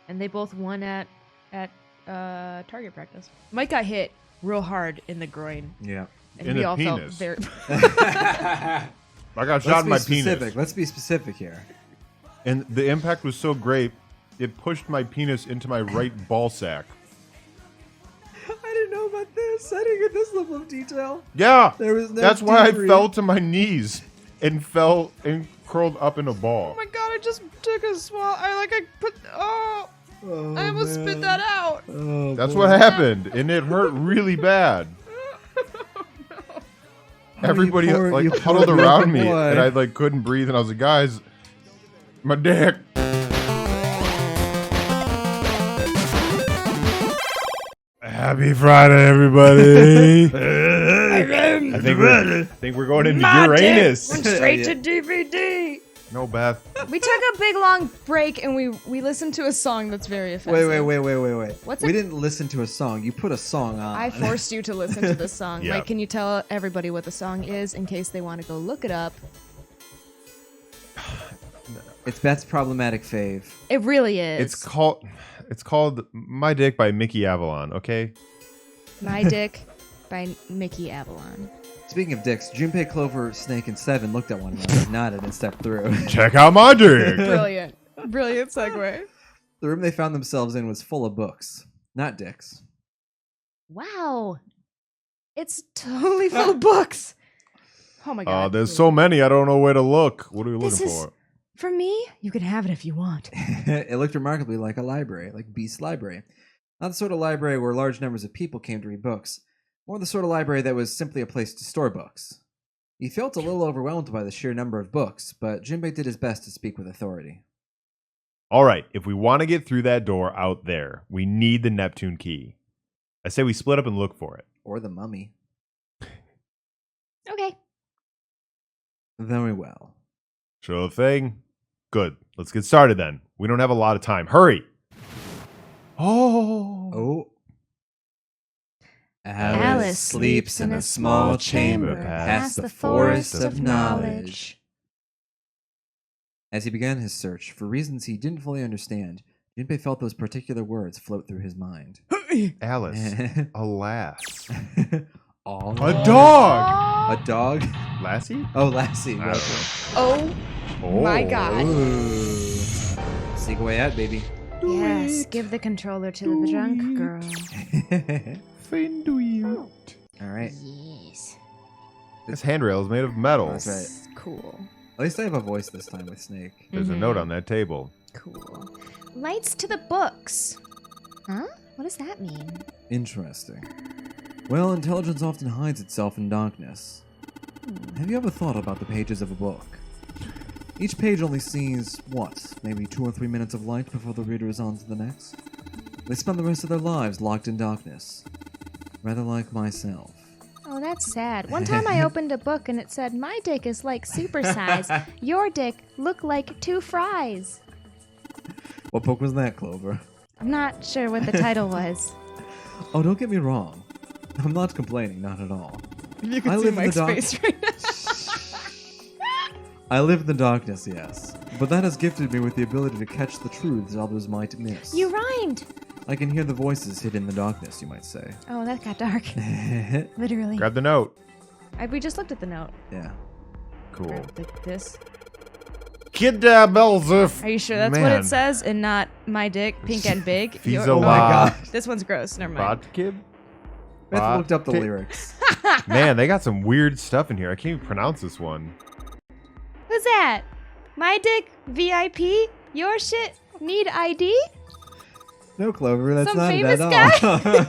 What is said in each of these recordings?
And they both won at target practice. Mike got hit real hard in the groin. Yeah. And In we the all penis. felt very... I got shot in my penis. Let's be specific here. And the impact was so great, it pushed my penis into my right ball sack. I didn't know about this. I didn't get this level of detail. Yeah. There was no That's why I debrief. fell to my knees and fell and curled up in a ball. Oh my god, I just took a swallow. Oh, I almost spit man. that out. Oh, That's boy. what happened, and it hurt really bad. Everybody you poor huddled little around me, boy. and I couldn't breathe, and I was like, guys, my dick. Happy Friday, everybody. I think we're going into Uranus. Went straight to DVD. No, Beth. We took a big long break and we listened to a song that's very offensive. Wait. What's we it- didn't listen to a song. You put a song on. I forced you to listen to this song. Yeah. Mike, can you tell everybody what the song is in case they want to go look it up? It's Beth's problematic fave. It really is. It's called My Dick by Mickey Avalon, okay? My Dick by Mickey Avalon. Speaking of dicks, Junpei, Clover, Snake, and Seven looked at one another, nodded, and stepped through. Check out my dick. Brilliant. Brilliant segue. The room they found themselves in was full of books, not dicks. Wow. It's totally full of books. Oh my god. There's so many, I don't know where to look. What are we This looking is- for? For me, you can have it if you want. It looked remarkably like a library, like Beast's Library. Not the sort of library where large numbers of people came to read books, more the sort of library that was simply a place to store books. He felt a little overwhelmed by the sheer number of books, but Junpei did his best to speak with authority. All right, if we want to get through that door out there, we need the Neptune key. I say we split up and look for it. Or the mummy. Okay. Very well. Sure thing. Good. Let's get started then. We don't have a lot of time. Hurry. Oh. Alice sleeps in a small chamber past the forest of knowledge. As he began his search, for reasons he didn't fully understand, Junpei felt those particular words float through his mind. Alice. Alas. Oh. A dog. A dog? Lassie? Oh, Lassie. I don't Oh Oh. my god. Ooh. Sneak away out, baby. Yes, give the controller to the drunk girl. All right. Yes. This handrail is made of metal. That's right. Cool. At least I have a voice this time with Snake. There's a note on that table. Cool. Lights to the books. Huh? What does that mean? Interesting. Well, intelligence often hides itself in darkness. Have you ever thought about the pages of a book? Each page only sees, what, maybe 2 or 3 minutes of light before the reader is on to the next? They spend the rest of their lives locked in darkness. Rather like myself. Oh, that's sad. One time I opened a book and it said, "My dick is like supersize. Your dick look like 2 fries." What book was that, Clover? I'm not sure what the title was. Oh, don't get me wrong. I'm not complaining, not at all. You I live in the dark. right now. I live in the darkness, yes. But that has gifted me with the ability to catch the truths others might miss. You rhymed. I can hear the voices hidden in the darkness, you might say. Oh, that got dark. Literally. Grab the note. We just looked at the note. Yeah. Cool. Like this. Kidabelzif. Are you sure that's what it says and not "my dick, pink and big"? He's Oh my alive. god. This one's gross. Never mind. Vodkib? Beth looked up the Vodka- lyrics. Man, they got some weird stuff in here. I can't even pronounce this one. Who's that? My dick, VIP? Your shit, need ID? No, Clover, that's Some not famous it at all.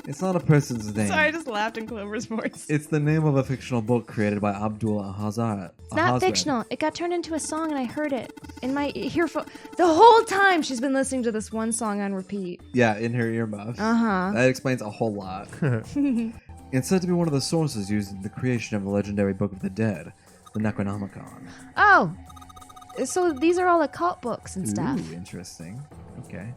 It's not a person's name. Sorry, I just laughed in Clover's voice. It's the name of a fictional book created by Abdul Hazard. It's not fictional. It got turned into a song and I heard it in my earphone. The whole time she's been listening to this one song on repeat. Yeah, in her earmuffs. Uh-huh. That explains a whole lot. It's said to be one of the sources used in the creation of the legendary Book of the Dead, the Necronomicon. Oh, so these are all occult books and stuff. Ooh, interesting. Okay.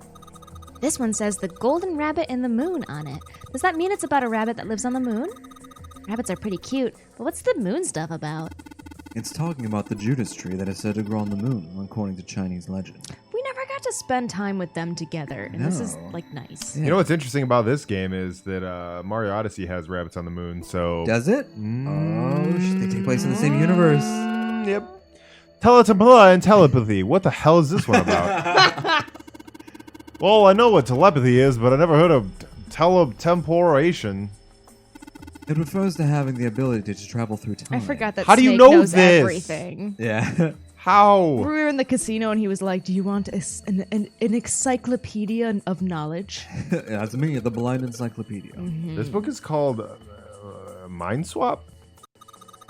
This one says the golden rabbit and the moon on it. Does that mean it's about a rabbit that lives on the moon? Rabbits are pretty cute, but what's the moon stuff about? It's talking about the Judas tree that is said to grow on the moon, according to Chinese legend. We never got got to spend time with them together, and this is No. like nice. Yeah. You know what's interesting about this game is that Mario Odyssey has rabbits on the moon, so... Does it? They take place in the same universe. Yep. Telepathy and telepathy. What the hell is this one about? Well, I know what telepathy is, but I never heard of teletemporation. It refers to having the ability to travel through time. I forgot that How do you Snake know knows this? everything. Yeah. How? We were in the casino, and he was like, "Do you want an encyclopedia of knowledge?" That's me, the Blind Encyclopedia. This book is called Mind Swap?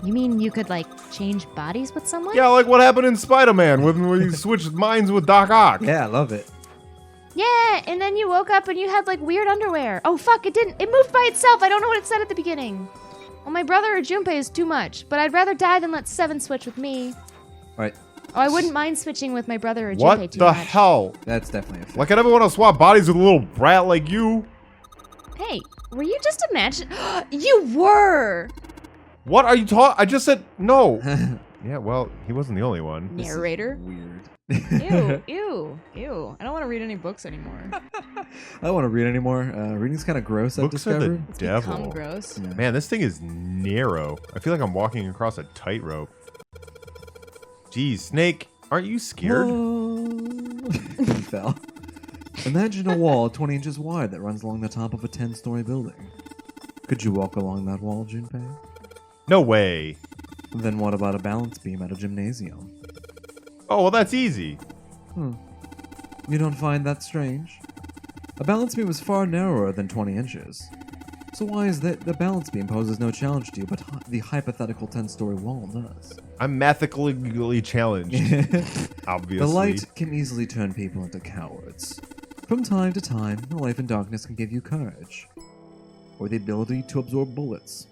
You mean you could like change bodies with someone? Yeah, like what happened in Spider-Man when you switched minds with Doc Ock. Yeah, I love it. Yeah, and then you woke up and you had like weird underwear. Oh fuck, it didn't. It moved by itself. I don't know what it said at the beginning. Well, my brother or Junpei is too much, but I'd rather die than let Seven switch with me. Right. Oh, I wouldn't mind switching with my brother or Junpei What too the much. hell? That's definitely a fact. Like I never want to swap bodies with a little brat like you. Hey, were you just imagining? You were! What are you talking? I just said no. Yeah, well, he wasn't the only one. This is Narrator? weird. Ew. I don't want to read any books anymore. I don't want to read anymore. Reading's kind of gross, I've Books are the discovered. Become devil. gross. Yeah. Man, this thing is narrow. I feel like I'm walking across a tightrope. Geez, Snake, aren't you scared? Whoa. Fell. Imagine a wall 20 inches wide that runs along the top of a 10-story building. Could you walk along that wall, Junpei? No way. Then what about a balance beam at a gymnasium? Oh, well, that's easy. You don't find that strange? A balance beam is far narrower than 20 inches. So why is that the balance beam poses no challenge to you, but the hypothetical 10-story wall does? I'm mathematically challenged, obviously. The light can easily turn people into cowards. From time to time, a life in darkness can give you courage. Or the ability to absorb bullets.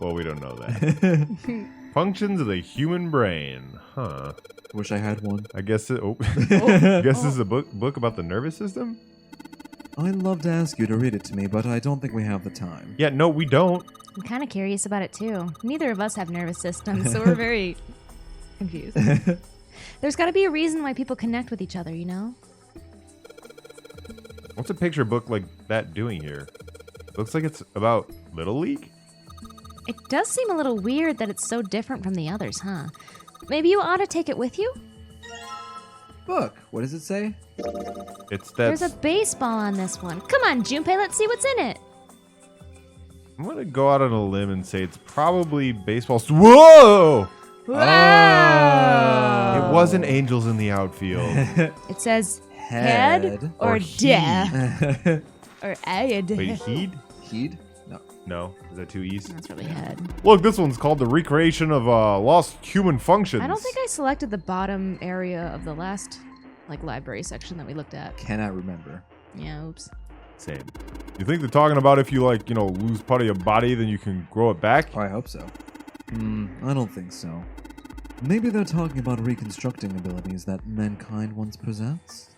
Well, we don't know that. Functions of the human brain. Huh. Wish I had one. I guess it... Oh. I guess this is a book about the nervous system? I'd love to ask you to read it to me, but I don't think we have the time. Yeah, no, we don't. I'm kind of curious about it too. Neither of us have nervous systems, so we're very confused. There's got to be a reason why people connect with each other, you know? What's a picture book like that doing here? Looks like it's about Little League? It does seem a little weird that it's so different from the others, huh? Maybe you ought to take it with you? Book, what does it say? It's that... There's a baseball on this one. Come on, Junpei, let's see what's in it. I'm going to go out on a limb and say it's probably baseball... Whoa! Wow! It wasn't Angels in the Outfield. It says head or Or death or aid. Wait, Heed? Heed? No. No. Is that two E's? That's really head. Look, this one's called The Recreation of Lost Human Functions. I don't think I selected the bottom area of the last library section that we looked at. Cannot remember. Yeah, oops. Same. You think they're talking about if you, lose part of your body, then you can grow it back? Oh, I hope so. I don't think so. Maybe they're talking about reconstructing abilities that mankind once possessed.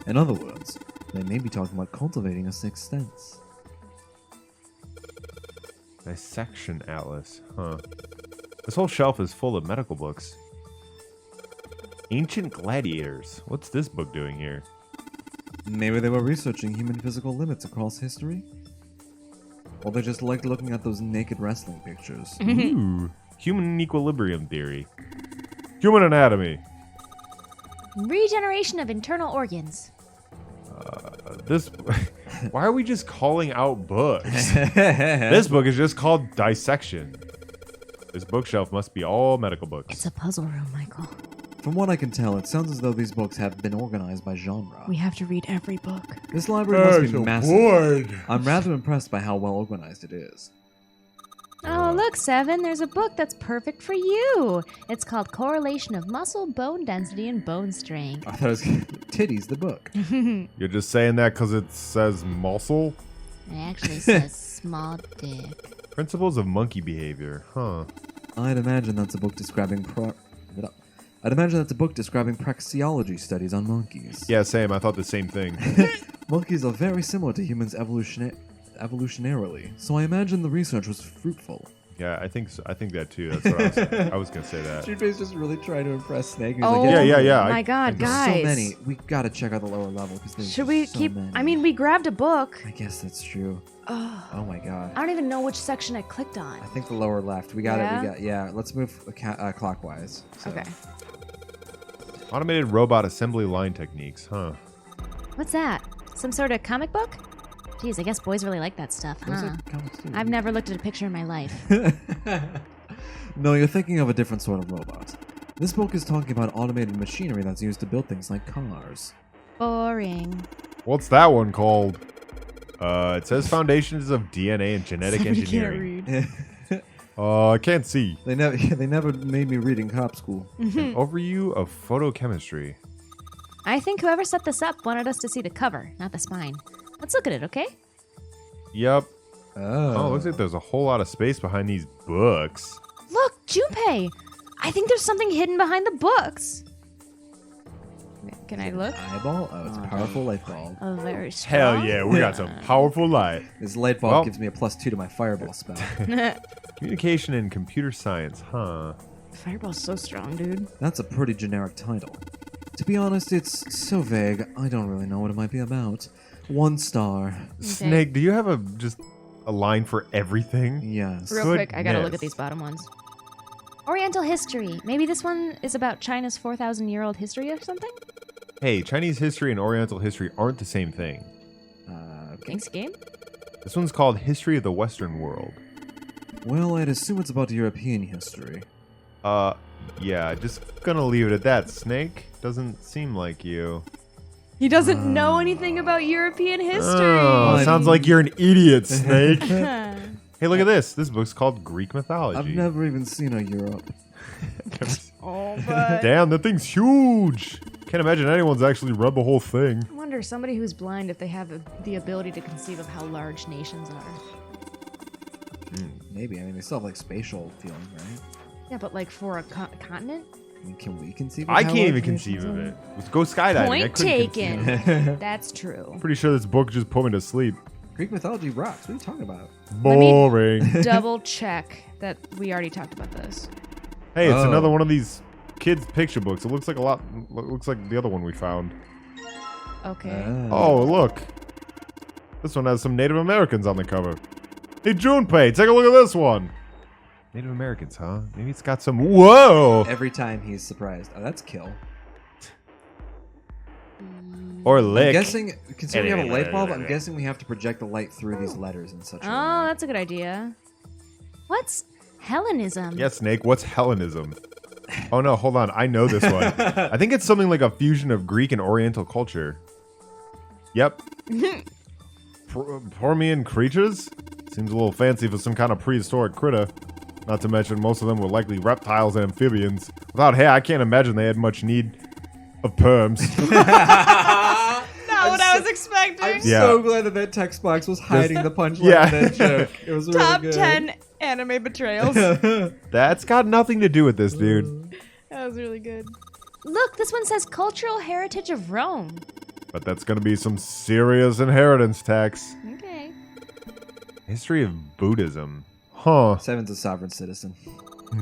In other words, they may be talking about cultivating a sixth sense. Dissection Atlas. Huh. This whole shelf is full of medical books. Ancient Gladiators. What's this book doing here? Maybe they were researching human physical limits across history? Or they just liked looking at those naked wrestling pictures. Ooh. Human equilibrium theory. Human anatomy. Regeneration of internal organs. This... Why are we just calling out books? This book is just called Dissection. This bookshelf must be all medical books. It's a puzzle room, Michael. From what I can tell, it sounds as though these books have been organized by genre. We have to read every book. This library must be massive. bored. I'm rather impressed by how well organized it is. Oh, look, Seven, there's a book that's perfect for you. It's called Correlation of Muscle, Bone Density, and Bone Strength. I thought it was Titties, the book. You're just saying that because it says muscle? It actually says small dick. Principles of monkey behavior. Huh. I'd imagine that's a book describing praxeology studies on monkeys. Yeah, same. I thought the same thing. Monkeys are very similar to humans evolutionarily, so I imagine the research was fruitful. Yeah, I think so. I think that too. That's what I was gonna say that. Junpei's just really trying to impress Snake. He's Oh, like, yeah. my God, There's guys. so many. We gotta check out the lower level because there's Should we so keep? many. I mean, we grabbed a book. I guess that's true. Oh my god. I don't even know which section I clicked on. I think the lower left. We got Yeah? it. We got. Yeah. Let's move clockwise. So. Okay. Automated robot assembly line techniques, huh? What's that? Some sort of comic book? Jeez, I guess boys really like that stuff, Those huh? are comics too. I've never looked at a picture in my life. No, you're thinking of a different sort of robot. This book is talking about automated machinery that's used to build things like cars. Boring. What's that one called? It says Foundations of DNA and Genetic Somebody Engineering. can't read. I can't see. They never made me read in cop school. An overview of photochemistry. I think whoever set this up wanted us to see the cover, not the spine. Let's look at it, okay? Yep. Oh. Oh, looks like there's a whole lot of space behind these books. Look, Junpei! I think there's something hidden behind the books. Can I look? Eyeball? Oh, it's a powerful light bulb. Oh, very strong. Hell yeah, we got some powerful light. This light bulb Well- gives me a +2 to my fireball spell. Communication and computer science, huh? Fireball's so strong, dude. That's a pretty generic title. To be honest, it's so vague, I don't really know what it might be about. 1 star. Snake, do you have just a line for everything? Yes. Real quick, I gotta look Goodness. at these bottom ones. Oriental history. Maybe this one is about China's 4,000-year-old history or something? Hey, Chinese history and Oriental history aren't the same thing. Okay. Thanks, game. This one's called History of the Western World. Well, I'd assume it's about European history. Yeah, just gonna leave it at that, Snake. Doesn't seem like you. He doesn't know anything about European history. Oh, sounds like you're an idiot, Snake. Hey, look at this. This book's called Greek Mythology. I've never even seen a Europe. Oh, but Damn, that thing's huge. Can't imagine anyone's actually read the whole thing. I wonder somebody who's blind if they have the ability to conceive of how large nations are. Maybe. I mean, they still have like spatial feeling, right? Yeah, but like for a continent? I mean, can we conceive? Of I how can't even large conceive nations of are? it. Let's go skydiving. I Point couldn't conceive. taken. That's true. Pretty sure this book just put me to sleep. Greek mythology rocks. What are you talking about? Let me- Boring. Double check that we already talked about this. Hey, it's Oh. another one of these kids' picture books. It looks like looks like the other one we found. Okay. Oh, look. This one has some Native Americans on the cover. Hey, Junpei, take a look at this one. Native Americans, huh? Maybe it's got some... Whoa! Every time he's surprised. Oh, that's kill. Or I'm lick. guessing, considering we have a light bulb, I'm guessing we have to project the light through these letters in such a Oh, way. that's a good idea. What's Hellenism? Yeah, Snake, what's Hellenism? Oh, no, hold on. I know this one. I think it's something like a fusion of Greek and Oriental culture. Yep. Pormian creatures? Seems a little fancy for some kind of prehistoric critter. Not to mention, most of them were likely reptiles and amphibians. Without hair, I can't imagine they had much need of perms. Not what I was expecting. I'm Yeah. so glad that that text box was hiding the punchline Yeah. of that joke. It was really Top good. 10 anime betrayals. That's got nothing to do with this, dude. That was really good. Look, this one says Cultural Heritage of Rome. But that's gonna be some serious inheritance tax. Okay. History of Buddhism. Huh. Seven's a sovereign citizen.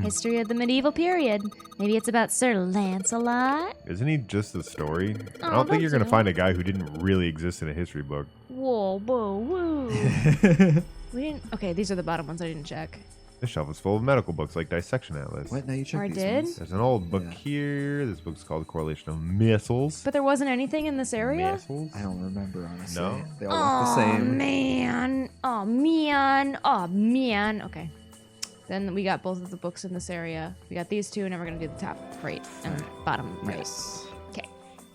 History of the medieval period. Maybe it's about Sir Lancelot? Isn't he just a story? I Oh, don't think you're don't gonna do find a guy who didn't really exist in a history book. Whoa, whoa, whoa. We didn't. Okay, these are the bottom ones I didn't check. This shelf is full of medical books like Dissection Atlas. What? Now you check I these did? ones? There's an old book Yeah. here. This book's called Correlation of Missiles. But there wasn't anything in this area? Missiles? I don't remember, honestly. No? They all look the same. Man. Oh, man. Oh, man. Okay. Then we got both of the books in this area. We got these two, and then we're going to do the top right and bottom right. Yes. Okay.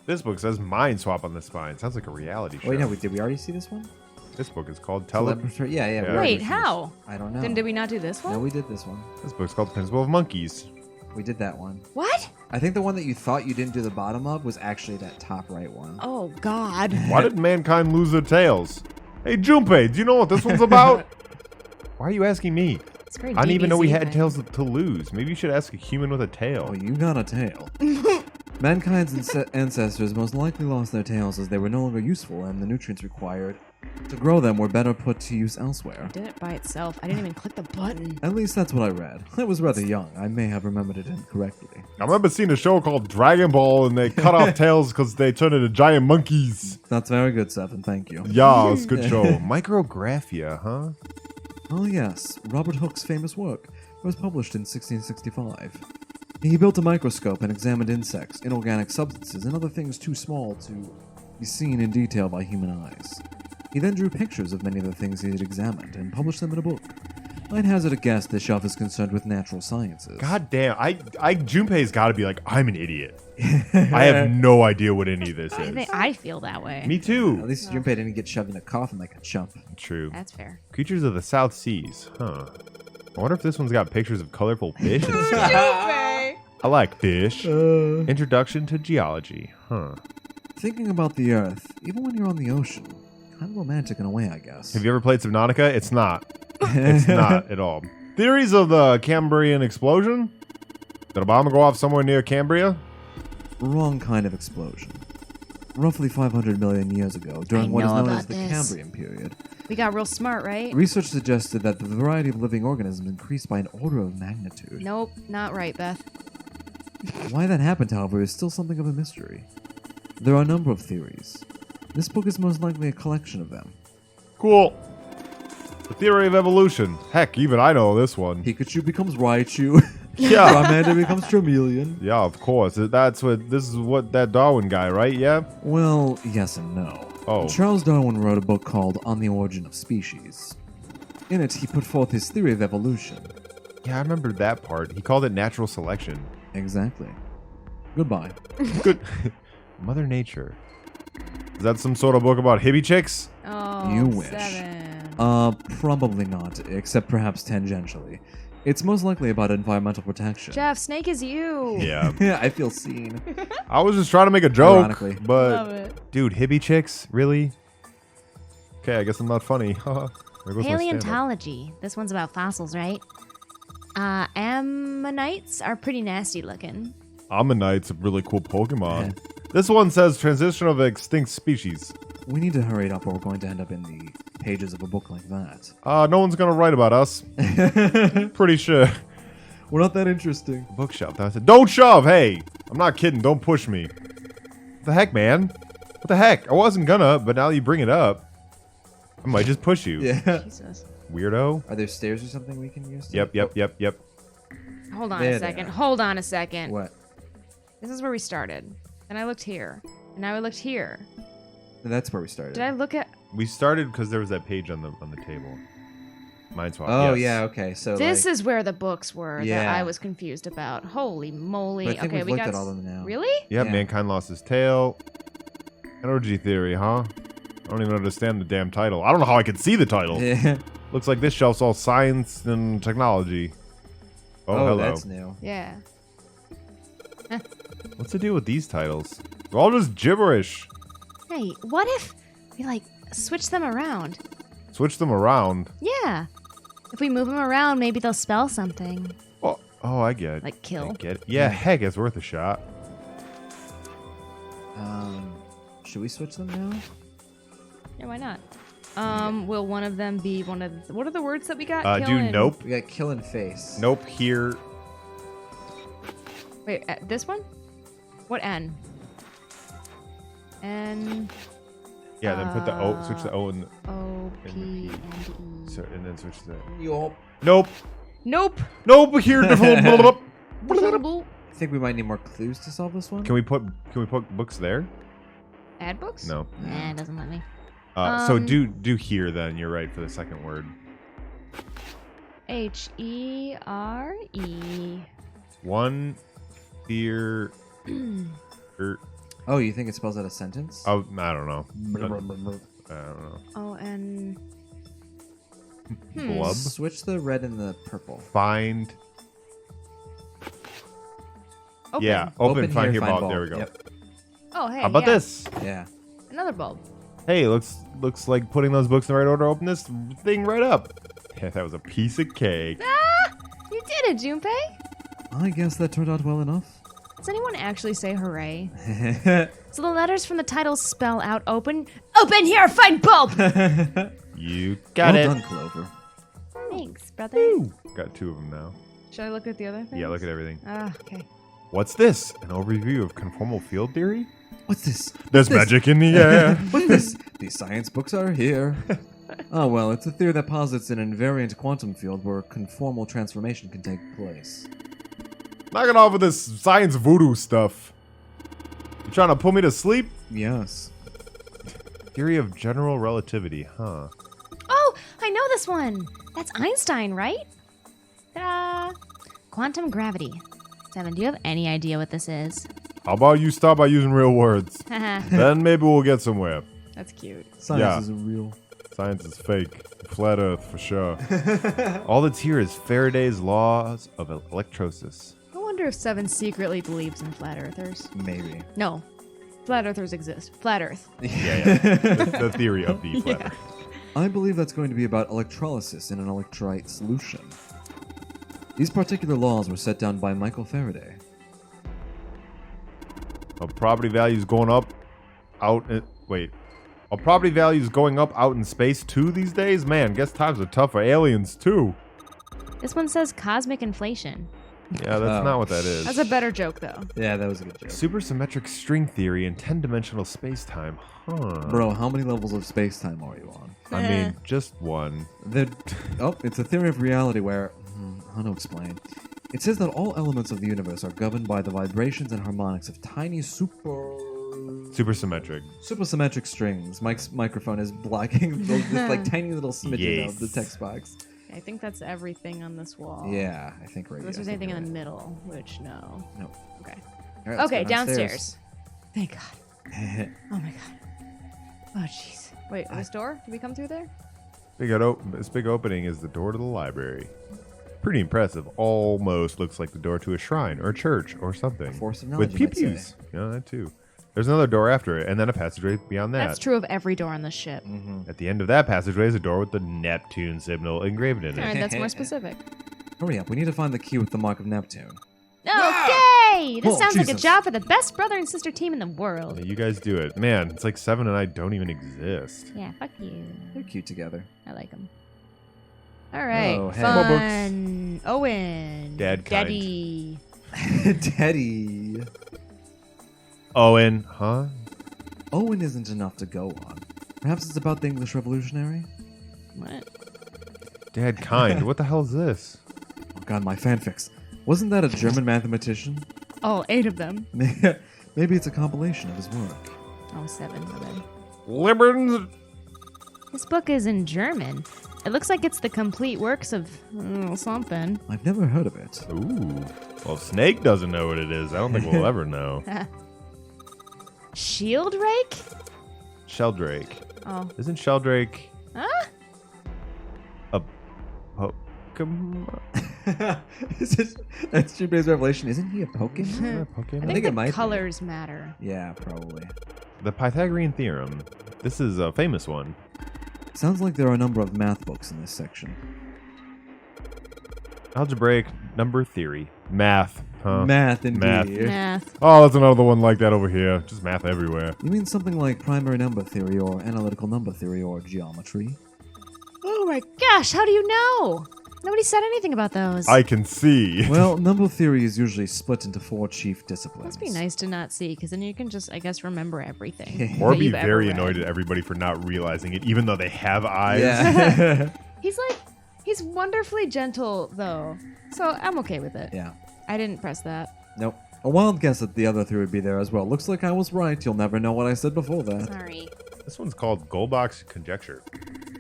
This book says Mind Swap on the spine. Sounds like a reality show. Wait, no, did we already see this one? This book is called Telepathy. Yeah, Yeah. we already Wait, see how? this. I don't know. Then did we not do this one? No, we did this one. This book's called Principle of Monkeys. We did that one. What? I think the one that you thought you didn't do the bottom of was actually that top right one. Oh, God. Why did mankind lose their tails? Hey, Junpei, do you know what this one's about? Why are you asking me? It's very I didn't even know we DBZ had thing. tails to lose. Maybe you should ask a human with a tail. Oh, you got a tail. Mankind's ancestors most likely lost their tails as they were no longer useful and the nutrients required to grow them were better put to use elsewhere. It did it by itself. I didn't even click the button. At least that's what I read. I was rather young. I may have remembered it incorrectly. I remember seeing a show called Dragon Ball, and they cut off tails because they turned into giant monkeys. That's very good, Seven. Thank you. Yeah, it's a good show. Micrographia, huh? Oh yes, Robert Hooke's famous work was published in 1665. He built a microscope and examined insects, inorganic substances, and other things too small to be seen in detail by human eyes. He then drew pictures of many of the things he had examined and published them in a book. I'd hazard a guess this shelf is concerned with natural sciences. God damn, Junpei's got to be like, I'm an idiot. I have no idea what any of this is. I feel that way. Me too. At least Junpei didn't get shoved in a coffin like a chump. True. That's fair. Creatures of the South Seas, huh? I wonder if this one's got pictures of colorful fish and stuff. Junpei! I like fish. Introduction to geology, huh? Thinking about the Earth, even when you're on the ocean, kind of romantic in a way, I guess. Have you ever played Subnautica? It's not. It's not at all. Theories of the Cambrian explosion? Did a bomb go off somewhere near Cambria? Wrong kind of explosion. Roughly 500 million years ago, during what is known as the Cambrian period. We got real smart, right? Research suggested that the variety of living organisms increased by an order of magnitude. Nope, not right, Beth. Why that happened, however, is still something of a mystery. There are a number of theories. This book is most likely a collection of them. Cool. The theory of evolution. Heck, even I know this one. Pikachu becomes Raichu. Yeah. Charmander becomes Charmeleon. Yeah, of course. This is what that Darwin guy, right? Yeah? Well, yes and no. Oh. Charles Darwin wrote a book called On the Origin of Species. In it, he put forth his theory of evolution. Yeah, I remember that part. He called it natural selection. Exactly. Goodbye. Good. Mother Nature. Is that some sort of book about hippie chicks? Oh, You wish. 7. Probably not, except perhaps tangentially. It's most likely about environmental protection. Jeff, Snake is you. Yeah. Yeah, I feel seen. I was just trying to make a joke. Ironically. But, Love it. dude, hippie chicks? Really? Okay, I guess I'm not funny. There goes my stand-up. Paleontology. This one's about fossils, right? Ammonites are pretty nasty looking. Ammonite's a really cool Pokemon. Yeah. This one says transition of extinct species. We need to hurry it up or we're going to end up in the pages of a book like that. No one's gonna write about us. Pretty sure. We're not that interesting. Bookshelf. I said, don't shove. Hey, I'm not kidding. Don't push me. What the heck, man? What the heck? I wasn't gonna, but now you bring it up, I might just push you. Yeah. Jesus. Weirdo. Are there stairs or something we can use? Yep. Hold on There a they second. are. Hold on a second. What? This is where we started. Then I looked here. And now I looked here. That's where we started. Did I look at... We started because there was that page on the table. Mindswap. Oh, yes. yeah, okay. So This like, is where the books were that Yeah. I was confused about. Holy moly. But I think Okay, we've we looked got... at all of them now. Really? Yeah, Yeah. mankind lost his tail. Energy theory, huh? I don't even understand the damn title. I don't know how I can see the title. Yeah. Looks like this shelf's all science and technology. Oh, Oh, hello. that's new. Yeah. What's the deal with these titles? They're all just gibberish. Hey, what if we, like, switch them around? Switch them around. Yeah. If we move them around, maybe they'll spell something. Oh, I get it. Like kill. I get it. Yeah, heck, it's worth a shot. Should we switch them now? Yeah, why not? Will one of them be one of the... What are the words that we got? Kill Do and- nope. We got kill and face. Nope, here. Wait, this one? What N? N... Yeah, then put the O, switch the O and O, P, and E. and then switch the... Yup. Nope. Nope. Nope, here. Can I think we might need more clues to solve this one. we put books there? Add books? No. Nah, it doesn't let me. So do here then. You're right for the second word. H-E-R-E. One fear. Oh, you think it spells out a sentence? Oh, I don't know. I don't know. O-N... Blub. Switch the red and the purple. Find. Open. Yeah. Open. Find here. Bulb. bulb. There we go. Yep. Oh, hey, How about yeah. this? Yeah. Another bulb. Hey, looks like putting those books in the right order. Open this thing right up. Yeah, that was a piece of cake. Ah! You did it, Junpei! I guess that turned out well enough. Does anyone actually say hooray? So the letters from the title spell out open here, find bulb! You got it. Well done, Clover. Thanks, brother. Woo. Got 2 of them now. Should I look at the other thing? Yeah, look at everything. Okay. What's this? An overview of conformal field theory? What's this? There's magic in the air. What's this? These science books are here. Oh, well, it's a theory that posits an invariant quantum field where conformal transformation can take place. Knock it off with this science voodoo stuff. You trying to put me to sleep? Yes. Theory of general relativity, huh? Oh, I know this one. That's Einstein, right? Ta-da! Quantum gravity. Devin, do you have any idea what this is? How about you start by using real words? Then maybe we'll get somewhere. That's cute. Science isn't real. Science is fake. Flat Earth for sure. All that's here is Faraday's laws of electrosis. I wonder if Seven secretly believes in flat earthers. Maybe. No. Flat earthers exist. Flat Earth. Yeah. The theory of the flat Earth. I believe that's going to be about electrolysis in an electrolyte solution. These particular laws were set down by Michael Faraday. Are property values going up out in... Wait. Are property values going up out in space too these days? Man, guess times are tough for aliens too. This one says cosmic inflation. Yeah, that's not what that is. That's a better joke, though. Yeah, that was a good joke. Supersymmetric string theory in 10-dimensional space-time. Huh. Bro, how many levels of space-time are you on? I mean, just one. It's a theory of reality where... how to explain? It says that all elements of the universe are governed by the vibrations and harmonics of tiny Supersymmetric. supersymmetric strings. Mike's microphone is blocking this like tiny little smidgen of the text box. I think that's everything on this wall. Yeah, I think right. Unless there's anything in the middle, which no. No. Okay. All right, let's Okay, go downstairs. Thank God. Oh my God. Oh jeez. Wait, this door? Did we come through there? This big opening is the door to the library. Pretty impressive. Almost looks like the door to a shrine or a church or something. Force of knowledge, with you might say. pew-pews. Yeah, that too. There's another door after it, and then a passageway beyond that. That's true of every door on the ship. At the end of that passageway is a door with the Neptune signal engraved in All it. right, that's more specific. Hurry up, we need to find the key with the mark of Neptune. Okay! This Oh, sounds like a Jesus. job for the best brother and sister team in the world. Yeah, you guys do it. Man, it's like Seven and I don't even exist. Yeah, fuck you. They're cute together. I like them. All right, Oh, hey. fun. Owen. Dad kind. Daddy. Daddy. Owen, huh? Owen isn't enough to go on. Perhaps it's about the English Revolutionary? What? Dad kind. What the hell is this? Oh god, my fanfics. Wasn't that a German mathematician? All 8 of them. Maybe it's a compilation of his work. Oh, 7 of them. Liberns. This book is in German. It looks like it's the complete works of something. I've never heard of it. Ooh. Well, if Snake doesn't know what it is, I don't think we'll ever know. Shield Rake? Sheldrake. Oh. Isn't Sheldrake Huh? a Pokemon? That's Junpei's revelation. Isn't he a Pokemon? A I Pokemon? think it might the be. colors matter. Yeah, probably. The Pythagorean theorem. This is a famous one. Sounds like there are a number of math books in this section. Algebraic number theory. Math. Huh? Math, indeed. Math. Math. Oh, that's another one like that over here. Just math everywhere. You mean something like primary number theory or analytical number theory or geometry? Oh my gosh, how do you know? Nobody said anything about those. I can see. Well, number theory is usually split into 4 chief disciplines. Must be nice to not see, because then you can just, I guess, remember everything. Or that be you've ever very read. annoyed at everybody for not realizing it, even though they have eyes. Yeah. He's wonderfully gentle, though. So I'm okay with it. Yeah. I didn't press that. Nope. A wild guess that the other theory would be there as well. Looks like I was right. You'll never know what I said before that. Sorry. This one's called Goldbox Conjecture.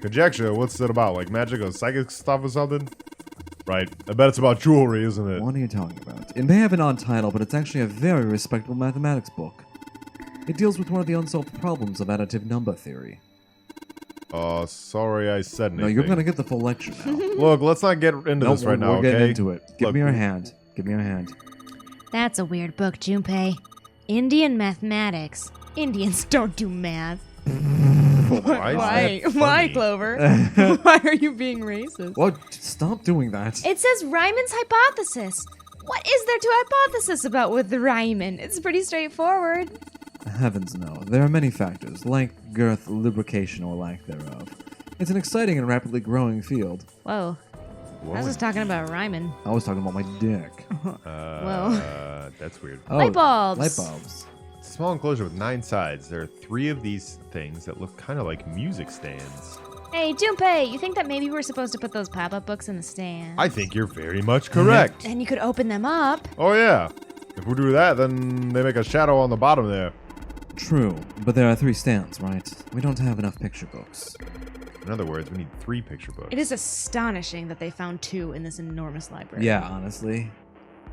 Conjecture? What's it about? Like magic or psychic stuff or something? Right. I bet it's about jewelry, isn't it? What are you talking about? It may have an odd title, but it's actually a very respectable mathematics book. It deals with one of the unsolved problems of additive number theory. Sorry I said anything. No, you're gonna get the full lecture now. Look, let's not get into No, this right now, we're okay? getting into it. Give Look, me your hand. Give me your hand. That's a weird book, Junpei. Indian mathematics. Indians don't do math. Why? is that Why, funny? Clover? Why are you being racist? What? Stop doing that. It says Ryman's hypothesis. What is there to hypothesis about with the Ryman? It's pretty straightforward. Heavens no. There are many factors, length, girth, lubrication, or lack thereof. It's an exciting and rapidly growing field. Whoa. I was just talking about Ryman. I was talking about my dick. That's weird. Oh, Light bulbs. Light bulbs. It's a small enclosure with 9 sides. There are 3 of these things that look kind of like music stands. Hey, Junpei, you think that maybe we're supposed to put those pop-up books in the stand? I think you're very much correct. And you could open them up. Oh, yeah. If we do that, then they make a shadow on the bottom there. True, but there are 3 stands, right? We don't have enough picture books. In other words, we need 3 picture books. It is astonishing that they found 2 in this enormous library. Yeah, honestly.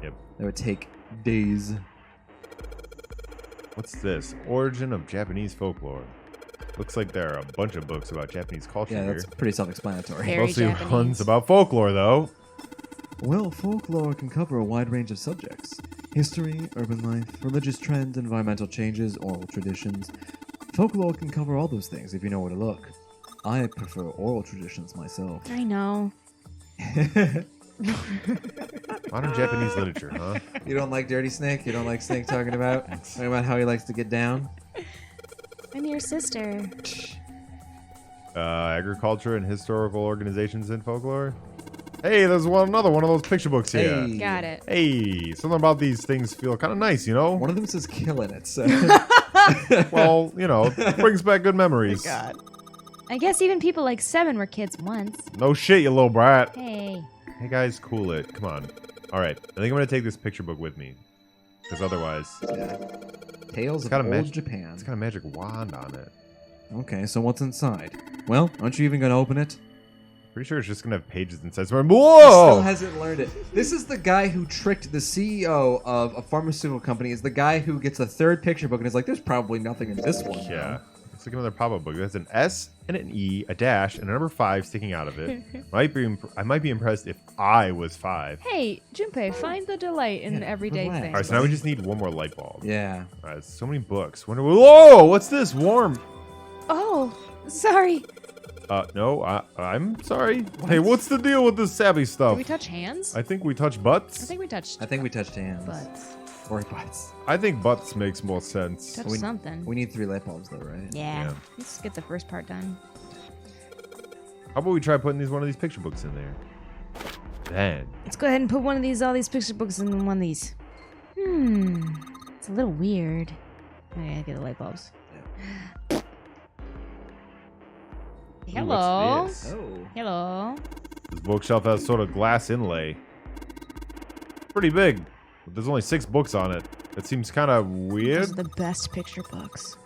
Yep. That would take days. What's this? Origin of Japanese folklore. Looks like there are a bunch of books about Japanese culture Yeah, here. that's pretty self-explanatory. Very Mostly Japanese. ones about folklore, though. Well, folklore can cover a wide range of subjects. History, urban life, religious trends, environmental changes, oral traditions. Folklore can cover all those things if you know where to look. I prefer oral traditions myself. I know. Modern Japanese literature, huh? You don't like Dirty Snake? You don't like Snake talking about how he likes to get down? I'm your sister. Agriculture and historical organizations in folklore. Hey, there's another one of those picture books here. Hey. Got it. Hey, something about these things feel kind of nice, you know? One of them says killing it, so. Well, you know, brings back good memories. God. I guess even people like 7 were kids once. No shit, you little brat. Hey. Hey guys, cool it. Come on. All right, I think I'm gonna take this picture book with me, because otherwise, Yeah. Tales got of a Old Japan. it's got a magic wand on it. Okay, so what's inside? Well, aren't you even gonna open it? Pretty sure it's just gonna have pages inside. Whoa! He still hasn't learned it. This is the guy who tricked the CEO of a pharmaceutical company. Is the guy who gets the 3rd picture book and is like, "There's probably nothing in this one." Yeah. It's like another pop-up book. There's an S and an E, a dash, and a number 5 sticking out of it. I might be impressed if I was 5. Hey, Junpei, find the delight in Yeah, everyday relax. things. All right, so now we just need one more light bulb. Yeah. All right, so many books. Whoa! What's this? Warm. Oh, sorry. No, I'm sorry. Hey, what's the deal with this savvy Did stuff? we touch hands? I think we touched butts. I think we touched I think we touched hands. butts. Or butts. I think butts makes more sense. Touch We- something. We need 3 light bulbs, though, right? Yeah. Yeah. Let's get the first part done. How about we try putting one of these picture books in there? Then. Let's go ahead and put all these picture books in one of these. It's a little weird. Okay, get the light bulbs. Hello. What's this? Oh. Hello. This bookshelf has sort of glass inlay. Pretty big. But there's only 6 books on it. That seems kind of weird. Those are the best picture books.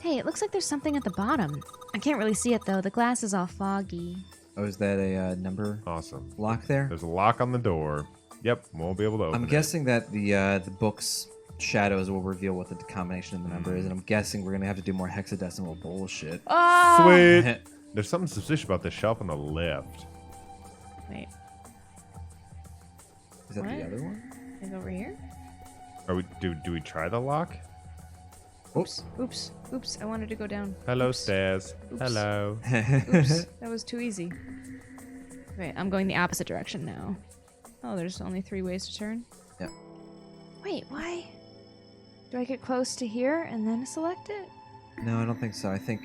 Hey, it looks like there's something at the bottom. I can't really see it though. The glass is all foggy. Oh, is that a number Awesome. lock there? There's a lock on the door. Yep, won't be able to open I'm it. guessing that the book's shadows will reveal what the combination of the number is, and I'm guessing we're gonna have to do more hexadecimal bullshit. Oh! Sweet. There's something suspicious about the shelf on the left. Wait, Is that What? the other one? is it over here? Are we? Do we try the lock? Oops. Oops. Oops. I wanted to go down. Hello, Oops. stairs. Oops. Hello. Oops. That was too easy. Wait, I'm going the opposite direction now. Oh, there's only 3 ways to turn? Yep. Wait, why? Do I get close to here and then select it? No, I don't think so. I think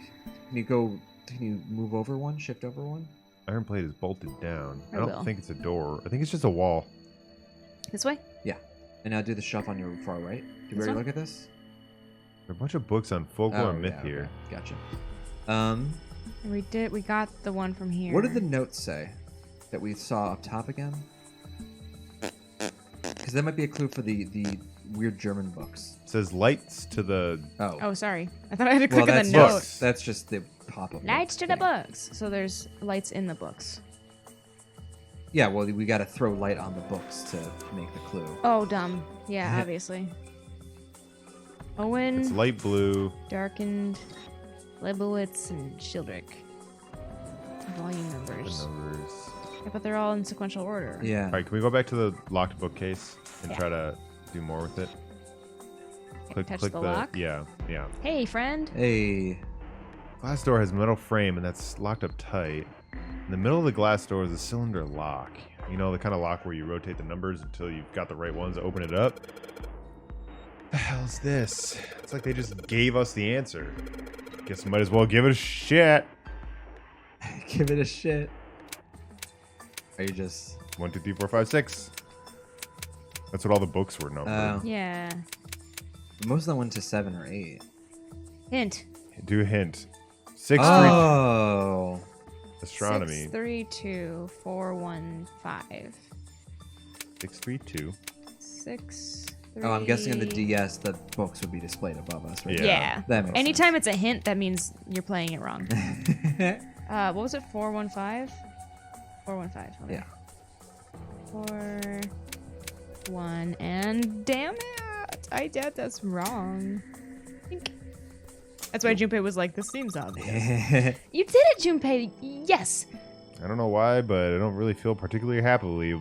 can you move over one, shift over one? Iron plate is bolted down. I I don't will. think it's a door. I think it's just a wall. This way? And now do the shelf on your far right. Did we This already one? look at this? There are a bunch of books on folklore and myth yeah, here. okay. Gotcha. And we got the one from here. What did the notes say that we saw up top again? Because that might be a clue for the weird German books. It says lights to the. Oh, sorry. I thought I had to well, click on that's the books. notes. that's just the pop-up. Lights to the thing. books. So there's lights in the books. Yeah, well, we got to throw light on the books to make the clue. Oh, dumb. Yeah, obviously. Owen, It's light blue. Darkened, Lebowitz, and Shildrick. Volume The numbers. numbers. Yeah, but they're all in sequential order. Yeah. All right, can we go back to the locked bookcase and Yeah. try to do more with it? Touch the lock. Yeah, yeah. Hey, friend. Hey. Glass door has a metal frame and that's locked up tight. In the middle of the glass door is a cylinder lock. You know, the kind of lock where you rotate the numbers until you've got the right ones, open it up. The hell's this? It's like they just gave us the answer. Guess might as well give it a shit. Give it a shit. Are you just 1, 2, 3, 4, 5, 6. That's what all the books were numbered. Yeah. Most of them went to 7 or 8. Hint. Do a hint. 6, 3. Oh. Astronomy. 6324115. 632. 6. Oh, I'm guessing in the DS the books would be displayed above us, right? Yeah. That makes Anytime it's a hint, that means you're playing it wrong. sense. What was it? 415? 415. Okay. Yeah. 4, 1, and damn it! I did this wrong. Think. That's why Junpei was like, this seems obvious. You did it, Junpei! Yes! I don't know why, but I don't really feel particularly happy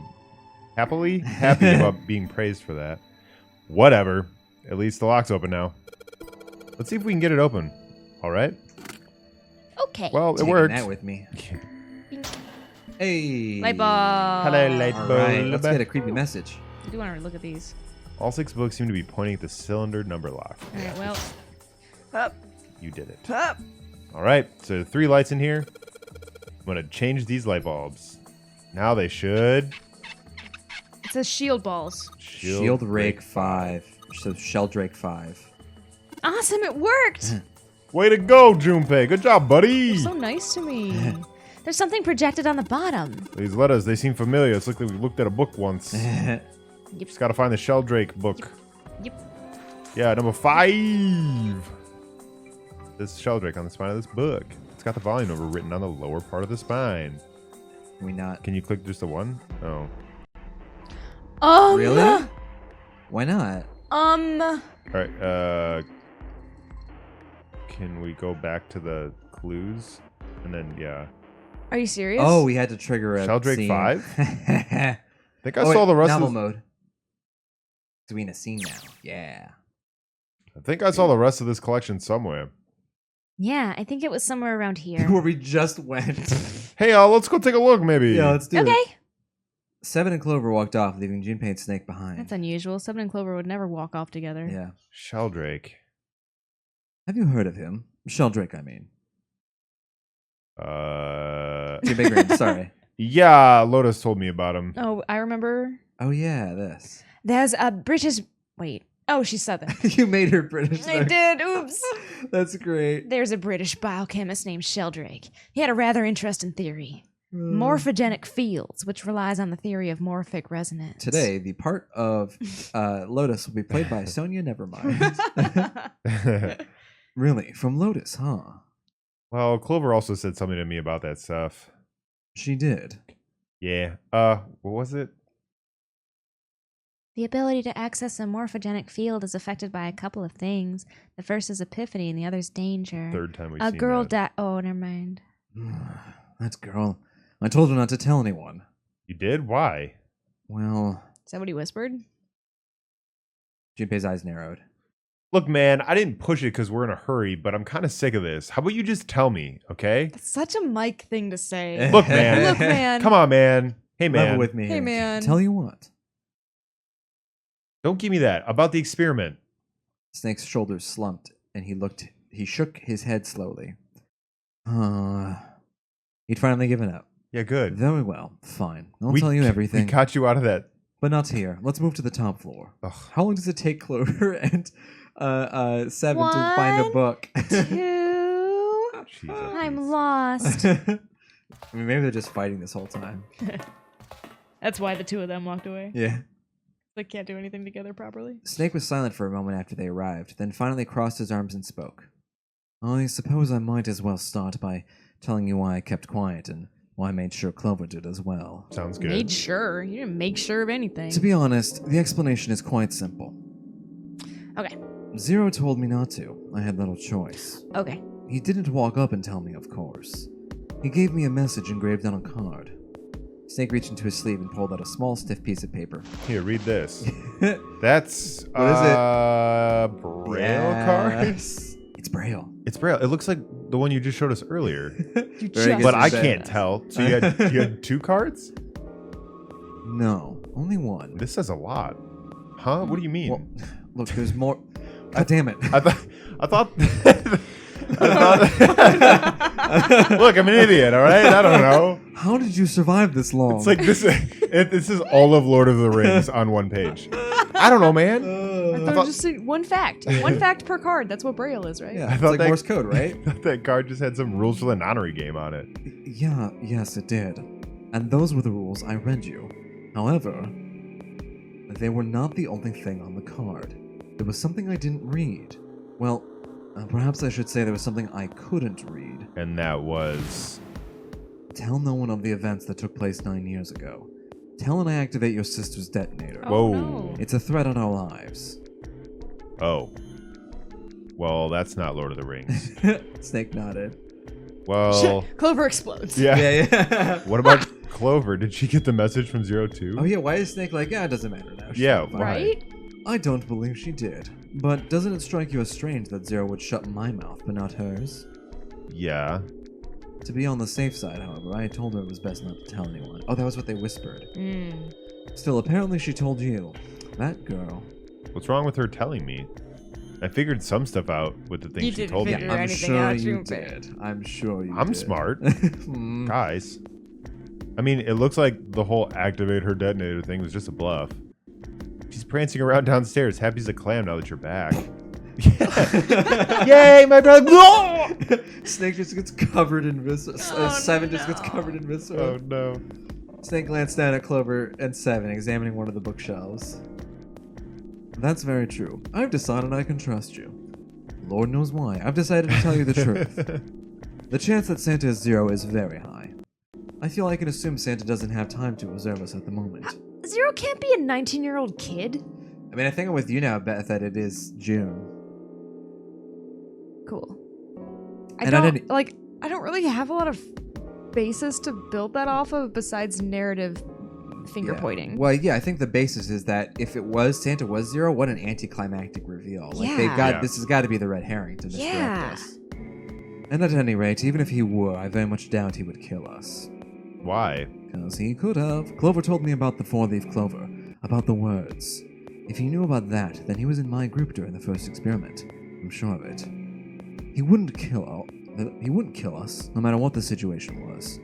about being praised for that. Whatever. At least the lock's open now. Let's see if we can get it open. All right? Okay. Well, it Taking worked. that with me. Hey. Light bulb. Hello, light All bulb. right, let's get a creepy message. I do want to look at these. All 6 books seem to be pointing at the cylinder number lock. Alright, well. Up. You did it. Up. All right, so 3 lights in here. I'm going to change these light bulbs. Now they should... It says shield balls. Shield Rake 5. So Sheldrake 5. Awesome, it worked! Way to go, Junpei. Good job, buddy. You're so nice to me. There's something projected on the bottom. These letters, they seem familiar. It's like we looked at a book once. Just got to find the Sheldrake book. Yep. Yeah, number 5. This Sheldrake on the spine of this book. It's got the volume number written on the lower part of the spine. Can we not? Can you click just the one? Oh. Really? Why not? All right. Can we go back to the clues? And then, yeah. Are you serious? Oh, we had to trigger a Sheldrake scene. 5? I think I Oh, saw wait, the rest novel of this. mode. So we in a scene now. Yeah. I think I saw the rest of this collection somewhere. Yeah, I think it was somewhere around here. Where we just went. Hey, let's go take a look, maybe. Yeah, let's do it. Okay. 7 and Clover walked off, leaving Junpei and Snake behind. That's unusual. 7 and Clover would never walk off together. Yeah. Sheldrake. Have you heard of him? Sheldrake, I mean. Junpei Green, sorry. Yeah, Lotus told me about him. Oh, I remember. Oh, yeah, this. There's a British... Wait. Oh, she's Southern. You made her British. I did. Oops. That's great. There's a British biochemist named Sheldrake. He had a rather interesting theory. Morphogenetic fields, which relies on the theory of morphic resonance. Today, the part of Lotus will be played by Sonia Nevermind. Really? From Lotus, huh? Well, Clover also said something to me about that stuff. She did. Yeah. What was it? The ability to access a morphogenic field is affected by a couple of things. The first is epiphany, and the other's danger. Third time we've A seen girl that. Oh, never mind. That girl. I told her not to tell anyone. You did? Why? Well, Is that what he whispered? Junpei's eyes narrowed. Look, man, I didn't push it because we're in a hurry, but I'm kind of sick of this. How about you just tell me, okay? That's such a Mike thing to say. Look, man. Look, man. Come on, man. Hey, man. Level with me Hey, here. man. Tell you what. Don't give me that. About the experiment. Snake's shoulders slumped, and he shook his head slowly. He'd finally given up. Yeah, good. Very well. Fine. I'll tell you everything. We got you out of that. But not here. Let's move to the top floor. Ugh. How long does it take Clover and 7 to find a book? 2. Jesus. I'm lost. I mean, maybe they're just fighting this whole time. That's why the two of them walked away. Yeah. They can't do anything together properly. Snake was silent for a moment after they arrived, then finally crossed his arms and spoke. I suppose I might as well start by telling you why I kept quiet and why I made sure Clover did as well. Sounds good. Made sure. You didn't make sure of anything. To be honest, the explanation is quite simple. Okay. Zero told me not to. I had little choice. Okay. He didn't walk up and tell me, of course. He gave me a message engraved on a card. Snake reached into his sleeve and pulled out a small, stiff piece of paper. Here, read this. That's What is it? Braille card? Yes. It's Braille. It's Braille. It looks like the one you just showed us earlier. You Very good But to I say. can't tell. So you had 2 cards? No, only one. This says a lot. Huh? What do you mean? Well, look, there's more. God damn it. I thought. Look, I'm an idiot. All right, I don't know. How did you survive this long? It's like this. This is all of Lord of the Rings on one page. I don't know, man. I thought just one fact. One fact per card. That's what Braille is, right? Yeah, it's thought like that- Morse code, right? I thought that card just had some rules for the nonary game on it. Yeah, yes, it did. And those were the rules I read you. However, they were not the only thing on the card. There was something I didn't read. Well, perhaps I should say there was something I couldn't read. And that was. Tell no one of the events that took place 9 years ago. Tell and I activate your sister's detonator. Oh, Whoa. no. It's a threat on our lives. Oh. Well, that's not Lord of the Rings. Snake nodded. Well. Clover explodes. Yeah. Yeah. What about Clover? Did she get the message from 02? Oh yeah, why is Snake like, yeah, it doesn't matter now. She's Yeah, fine." why? Right? I don't believe she did. But doesn't it strike you as strange that Zero would shut my mouth but not hers? Yeah. To be on the safe side, however, I told her it was best not to tell anyone. Oh, that was what they whispered. Still, apparently she told you. That girl. What's wrong with her telling me? I figured some stuff out with the things You she didn't told me. figure I'm anything sure out, you Junpei. did. I'm sure you I'm did. smart. Mm. Guys. I mean, it looks like the whole activate her detonator thing was just a bluff. She's prancing around downstairs, happy as a clam now that you're back. Yay, my brother! No! Snake just gets covered in viscera. Seven just gets covered in viscera. Oh no. Snake glanced down at Clover and Seven, examining one of the bookshelves. That's very true. I've decided I can trust you. Lord knows why. I've decided to tell you the truth. The chance that Santa is Zero is very high. I feel I can assume Santa doesn't have time to observe us at the moment. Zero can't be a 19-year-old kid. I mean, I think I'm with you now, Beth, that it is June. Cool. And I didn't- I don't really have a lot of basis to build that off of besides narrative finger Yeah. pointing. Well, yeah, I think the basis is that if it was Santa was Zero, what an anticlimactic reveal. Like they've got Yeah. this has got to be the red herring to misdirect Yeah. us. And at any rate, even if he were, I very much doubt he would kill us. Why? Because he could have. Clover told me about the four-leaf clover, about the words. If he knew about that, then he was in my group during the first experiment. I'm sure of it. He wouldn't kill us, no matter what the situation was.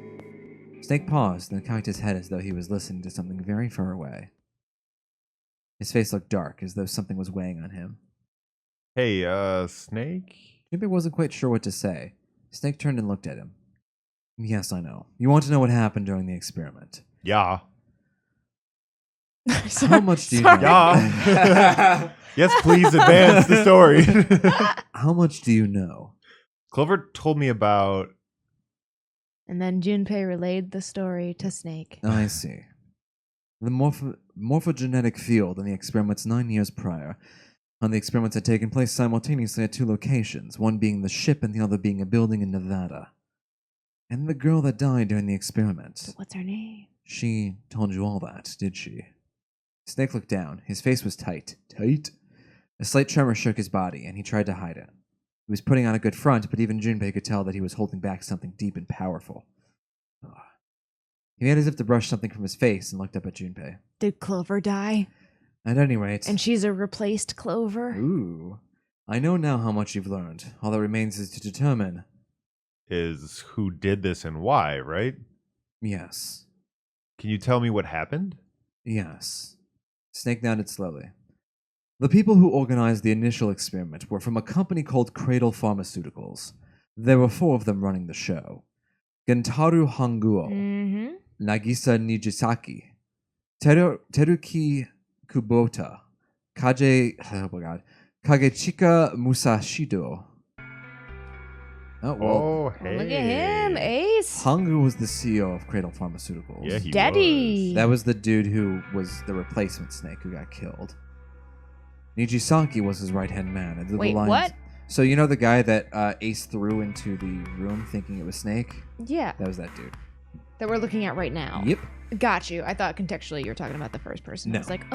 Snake paused, then cocked his head as though he was listening to something very far away. His face looked dark, as though something was weighing on him. Hey, Snake? Jimmy wasn't quite sure what to say. Snake turned and looked at him. Yes, I know. You want to know what happened during the experiment. Yeah. How much do you Sorry. know? Yeah. Yes, please advance the story. How much do you know? Clover told me about. And then Junpei relayed the story to Snake. I see. The morphogenetic field in the experiments 9 years prior. And the experiments had taken place simultaneously at two locations, one being the ship and the other being a building in Nevada. And the girl that died during the experiment. What's her name? She told you all that, did she? Snake looked down. His face was tight. Tight? A slight tremor shook his body, and he tried to hide it. He was putting on a good front, but even Junpei could tell that he was holding back something deep and powerful. Ugh. He made as if to brush something from his face and looked up at Junpei. Did Clover die? At any rate... And she's a replaced Clover? Ooh. I know now how much you've learned. All that remains is to determine... Is who did this and why, right? Yes. Can you tell me what happened? Yes. Snake nodded slowly. The people who organized the initial experiment were from a company called Cradle Pharmaceuticals. There were 4 of them running the show. Gentaru Hanguo, Nagisa Nijisaki, Teruki Kubota, Kagechika Musashido. Oh, well, Oh, hey. Look at him, Ace. Hangu was the CEO of Cradle Pharmaceuticals. Yeah, he Daddy. That was the dude who was the replacement Snake who got killed. Nijisaki was his right-hand man. And Wait, what? So you know the guy that Ace threw into the room thinking it was Snake? Yeah, That was that dude. that we're looking at right now. Yep. Got you. I thought contextually you were talking about the first person. No. I was like,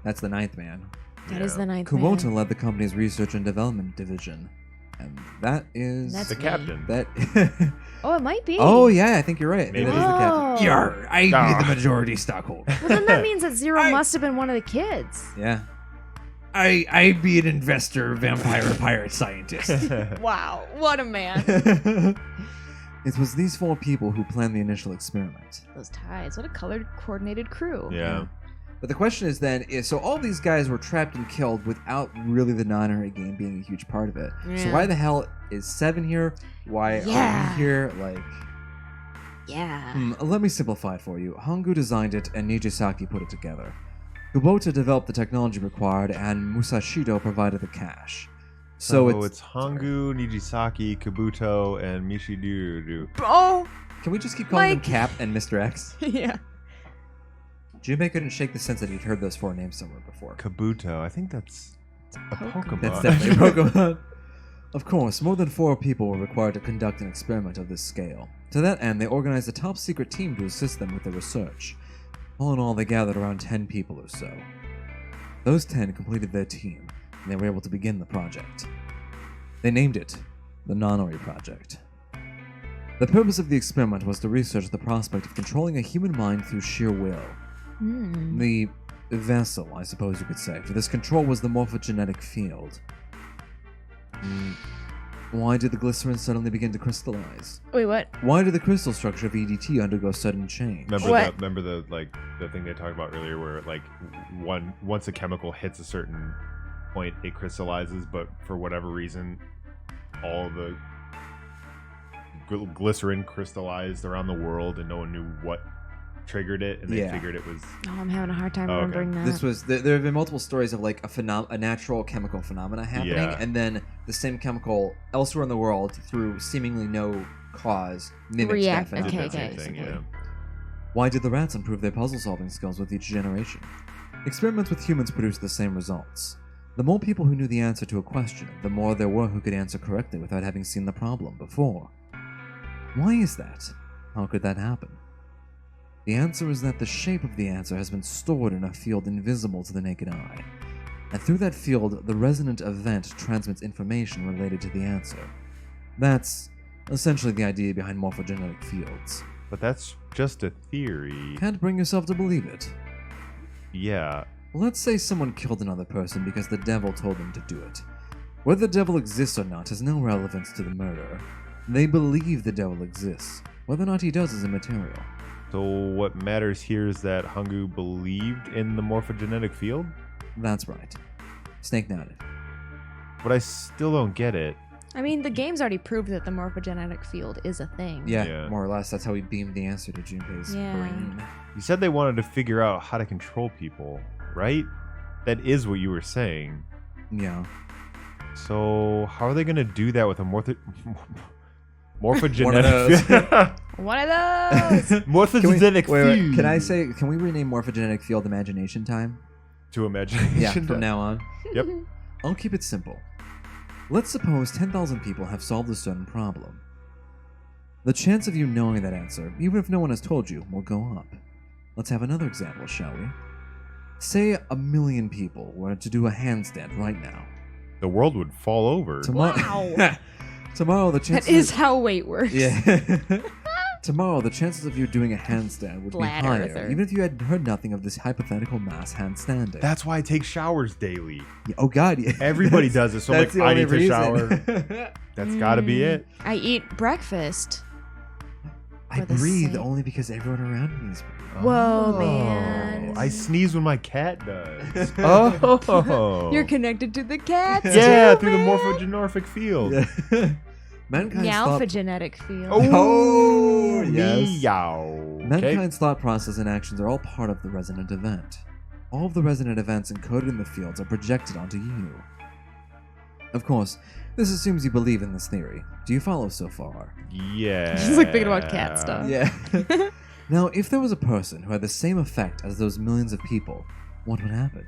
That's the 9th man. that is the ninth Kubota man. led the company's research and development division. And that is... That's The me. captain. that... Oh, it might be. Oh, yeah, I think you're right. Maybe. That is the captain. Oh. Yarr, I be the majority stockholder. Well, then that means that Zero must have been one of the kids. Yeah. I be an investor, vampire, pirate scientist. Wow, what a man. It was these 4 people who planned the initial experiment. Those ties. What a colored, coordinated crew. Yeah. But the question is then, so all these guys were trapped and killed without really the non-area game being a huge part of it. So Yeah. why the hell is 7 here? Why are Yeah. we here? Like, Yeah. let me simplify it for you. Hongu designed it and Nijisaki put it together. Kubota developed the technology required and Musashido provided the cash. So it's Hongu, Nijisaki, Kabuto, and Mishidu. Oh, Can we just keep calling them Mike. Cap and Mr. X? yeah. Junpei couldn't shake the sense that he'd heard those 4 names somewhere before. Kabuto. I think that's a Pokemon. That's definitely a Pokemon. Of course, more than 4 people were required to conduct an experiment of this scale. To that end, they organized a top-secret team to assist them with their research. All in all, they gathered around 10 people or so. Those 10 completed their team, and they were able to begin the project. They named it the Nonary Project. The purpose of the experiment was to research the prospect of controlling a human mind through sheer will. The vessel, I suppose you could say, for this control was the morphogenetic field. Why did the glycerin suddenly begin to crystallize? Wait, what? Why did the crystal structure of EDT undergo sudden change? Remember the thing they talked about earlier, where like once a chemical hits a certain point, it crystallizes, but for whatever reason, all the glycerin crystallized around the world, and no one knew what triggered it, and they figured it was. Oh, I'm having a hard time Oh, okay. remembering that. This was there have been multiple stories of like a natural chemical phenomena happening, Yeah. and then the same chemical elsewhere in the world through seemingly no cause mimics React- that Did phenomenon. that same okay. thing, yeah. Why did the rats improve their puzzle-solving skills with each generation? Experiments with humans produced the same results. The more people who knew the answer to a question, the more there were who could answer correctly without having seen the problem before. Why is that? How could that happen? The answer is that the shape of the answer has been stored in a field invisible to the naked eye. And through that field, the resonant event transmits information related to the answer. That's essentially the idea behind morphogenetic fields. But that's just a theory. Can't bring yourself to believe it. Yeah. Let's say someone killed another person because the devil told them to do it. Whether the devil exists or not has no relevance to the murder. They believe the devil exists. Whether or not he does is immaterial. So what matters here is that Hongu believed in the morphogenetic field? That's right. Snake nodded. But I still don't get it. I mean, the game's already proved that the morphogenetic field is a thing. Yeah, more or less. That's how he beamed the answer to Junpei's brain. You said they wanted to figure out how to control people, right? That is what you were saying. Yeah. So how are they going to do that with a morphogenetic One of those. One of those! morphogenetic Wait, field? can we rename morphogenetic field imagination time? To imagination? Yeah, from now on. Yep. I'll keep it simple. Let's suppose 10,000 people have solved a certain problem. The chance of you knowing that answer, even if no one has told you, will go up. Let's have another example, shall we? Say 1 million people were to do a handstand right now. The world would fall over. Wow. Tomorrow, the chances... That is how weight works. Yeah. Tomorrow, the chances of you doing a handstand would Flat be higher, earther. even if you had heard nothing of this hypothetical mass handstanding. That's why I take showers daily. Yeah, oh God! Yeah. Everybody does it, so I'm That's like, the I only need to reason. shower. That's gotta be it. I eat breakfast. I For the breathe sake- only because everyone around me is breathing. Whoa, man. I sneeze when my cat does. Oh. You're connected to the cats. Yeah, too, through the man. morphogenetic field. Yeah. Mankind's thought... Meowphogenetic field. Oh, yes. meow. Mankind's thought process and actions are all part of the resonant event. All of the resonant events encoded in the fields are projected onto you. Of course, this assumes you believe in this theory. Do you follow so far? Yeah. She's like thinking about cat stuff. Yeah. Now, if there was a person who had the same effect as those millions of people, what would happen?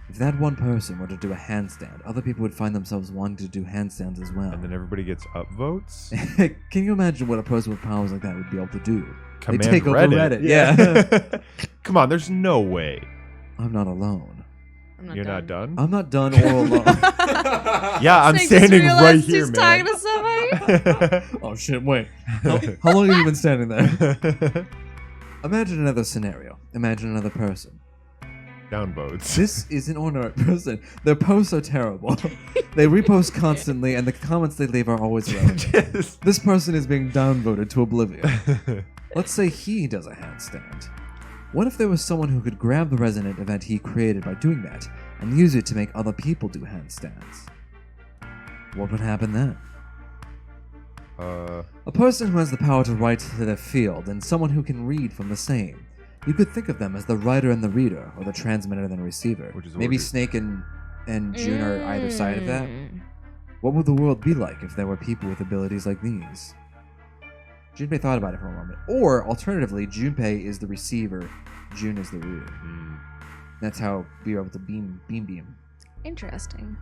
If that one person were to do a handstand, other people would find themselves wanting to do handstands as well. And then everybody gets upvotes? Can you imagine what a person with powers like that would be able to do? Command take over Reddit. Reddit. Yeah. Come on, there's no way. I'm not alone. I'm not You're done. not done? I'm not done or alone. Yeah, I'm Snake just standing right realized here, he's man. talking to somebody. Oh shit, wait. How long have you been standing there? Imagine another scenario. Imagine another person. Downvotes. This is an ordinary person. Their posts are terrible. They repost constantly, and the comments they leave are always relevant. This person is being downvoted to oblivion. Let's say he does a handstand. What if there was someone who could grab the resonant event he created by doing that and use it to make other people do handstands? What would happen then? A person who has the power to write to their field and someone who can read from the same. You could think of them as the writer and the reader, or the transmitter and the receiver. Which is Maybe ordered. Snake and June are either side of that. What would the world be like if there were people with abilities like these? Junpei thought about it for a moment. Or, alternatively, Junpei is the receiver, June is the reader. That's how we were able to beam. Interesting.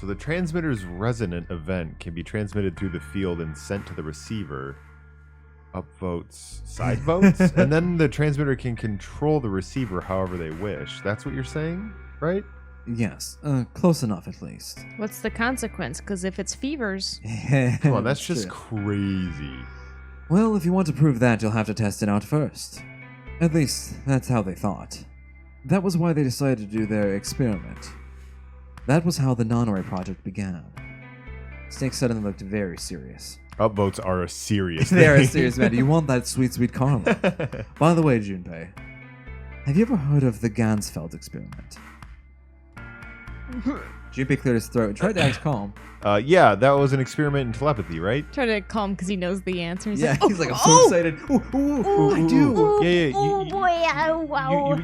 So the transmitter's resonant event can be transmitted through the field and sent to the receiver. Upvotes, side votes, and then the transmitter can control the receiver however they wish. That's what you're saying, right? Yes, close enough at least. What's the consequence? Because if it's fevers, Come on, that's just crazy. Well, if you want to prove that, you'll have to test it out first. At least, that's how they thought. That was why they decided to do their experiment. That was how the Nonary project began. Snake suddenly looked very serious. Upvotes are a serious They are a thing. serious matter. You want that sweet, sweet Carla. By the way, Junpei, have you ever heard of the Gansfeld experiment? Junpei cleared his throat and tried to act calm. Yeah, that was an experiment in telepathy, right? try to calm because he knows the answer. He's Yeah, like, he's like, I'm so excited. Ooh, I do.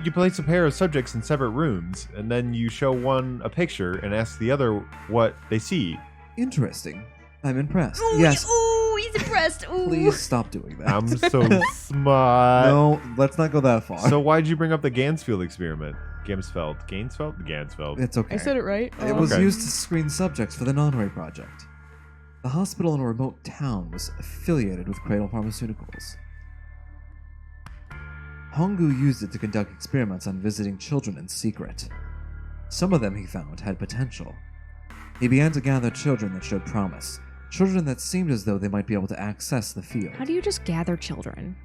You place a pair of subjects in separate rooms, and then you show one a picture and ask the other what they see. Interesting. I'm impressed. Ooh, Yes. Ooh, he's impressed. Ooh. Please stop doing that. I'm so smart. No, let's not go that far. So why'd you bring up the Gansfeld experiment? Gansfeld? It's okay. I said it right. It was Okay. used to screen subjects for the Nonary project. The hospital in a remote town was affiliated with Cradle Pharmaceuticals. Hongu used it to conduct experiments on visiting children in secret. Some of them, he found, had potential. He began to gather children that showed promise, children that seemed as though they might be able to access the field. How do you just gather children?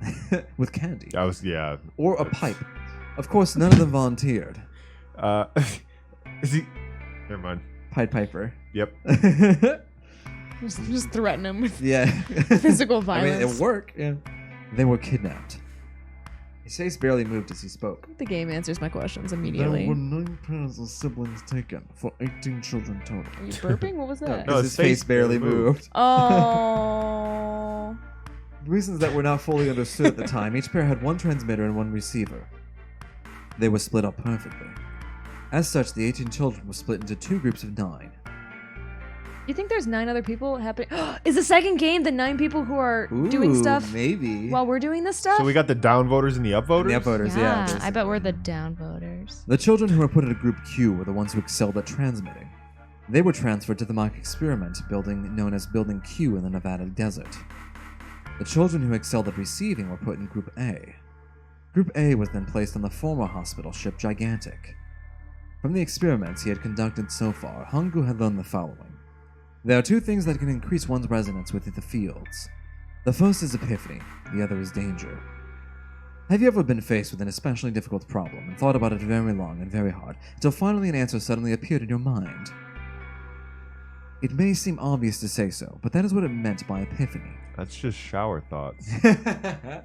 With candy. Yeah. Or a pipe. Of course, none of them volunteered. Is he? Never mind. Pied Piper. Yep. Just threaten him with Yeah. physical I violence. mean, it worked. Yeah. They were kidnapped. His face barely moved as he spoke. The game answers my questions There immediately. were 9 pairs of siblings taken, for 18 children total. Are you burping? What was that? No, His face barely moved. Oh. Reasons that were not fully understood at the time, each pair had one transmitter and one receiver. They were split up perfectly. As such, the 18 children were split into 2 groups of 9. You think there's 9 other people happening? Is the second game the 9 people who are doing stuff Maybe. while we're doing this stuff? So we got the downvoters and the upvoters? The upvoters, yeah. I bet we're the downvoters. The children who were put into Group Q were the ones who excelled at transmitting. They were transferred to the mock experiment building known as Building Q in the Nevada desert. The children who excelled at receiving were put in Group A. Group A was then placed on the former hospital ship Gigantic. From the experiments he had conducted so far, Hongu had learned the following. There are 2 things that can increase one's resonance within the fields. The first is epiphany, the other is danger. Have you ever been faced with an especially difficult problem and thought about it very long and very hard, until finally an answer suddenly appeared in your mind? It may seem obvious to say so, but that is what it meant by epiphany. That's just shower thoughts. The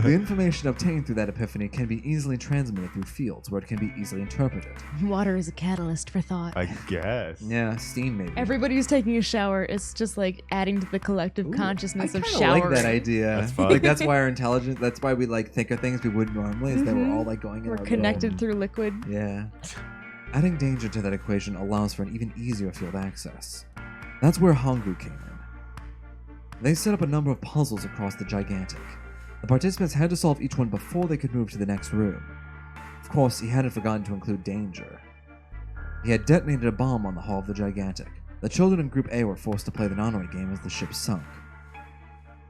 information obtained through that epiphany can be easily transmitted through fields where it can be easily interpreted. Water is a catalyst for thought. I guess. Yeah, steam maybe. Everybody who's taking a shower is just like adding to the collective consciousness I of kinda showering. like that idea. That's fun. Like that's why our intelligence. That's why we like think of things we wouldn't normally. Is that we're all like going in. We're our connected little- through liquid. Yeah. Adding danger to that equation allows for an even easier field access. That's where Hongu came in. They set up a number of puzzles across the Gigantic. The participants had to solve each one before they could move to the next room. Of course, he hadn't forgotten to include danger. He had detonated a bomb on the hull of the Gigantic. The children in Group A were forced to play the Nonary game as the ship sunk.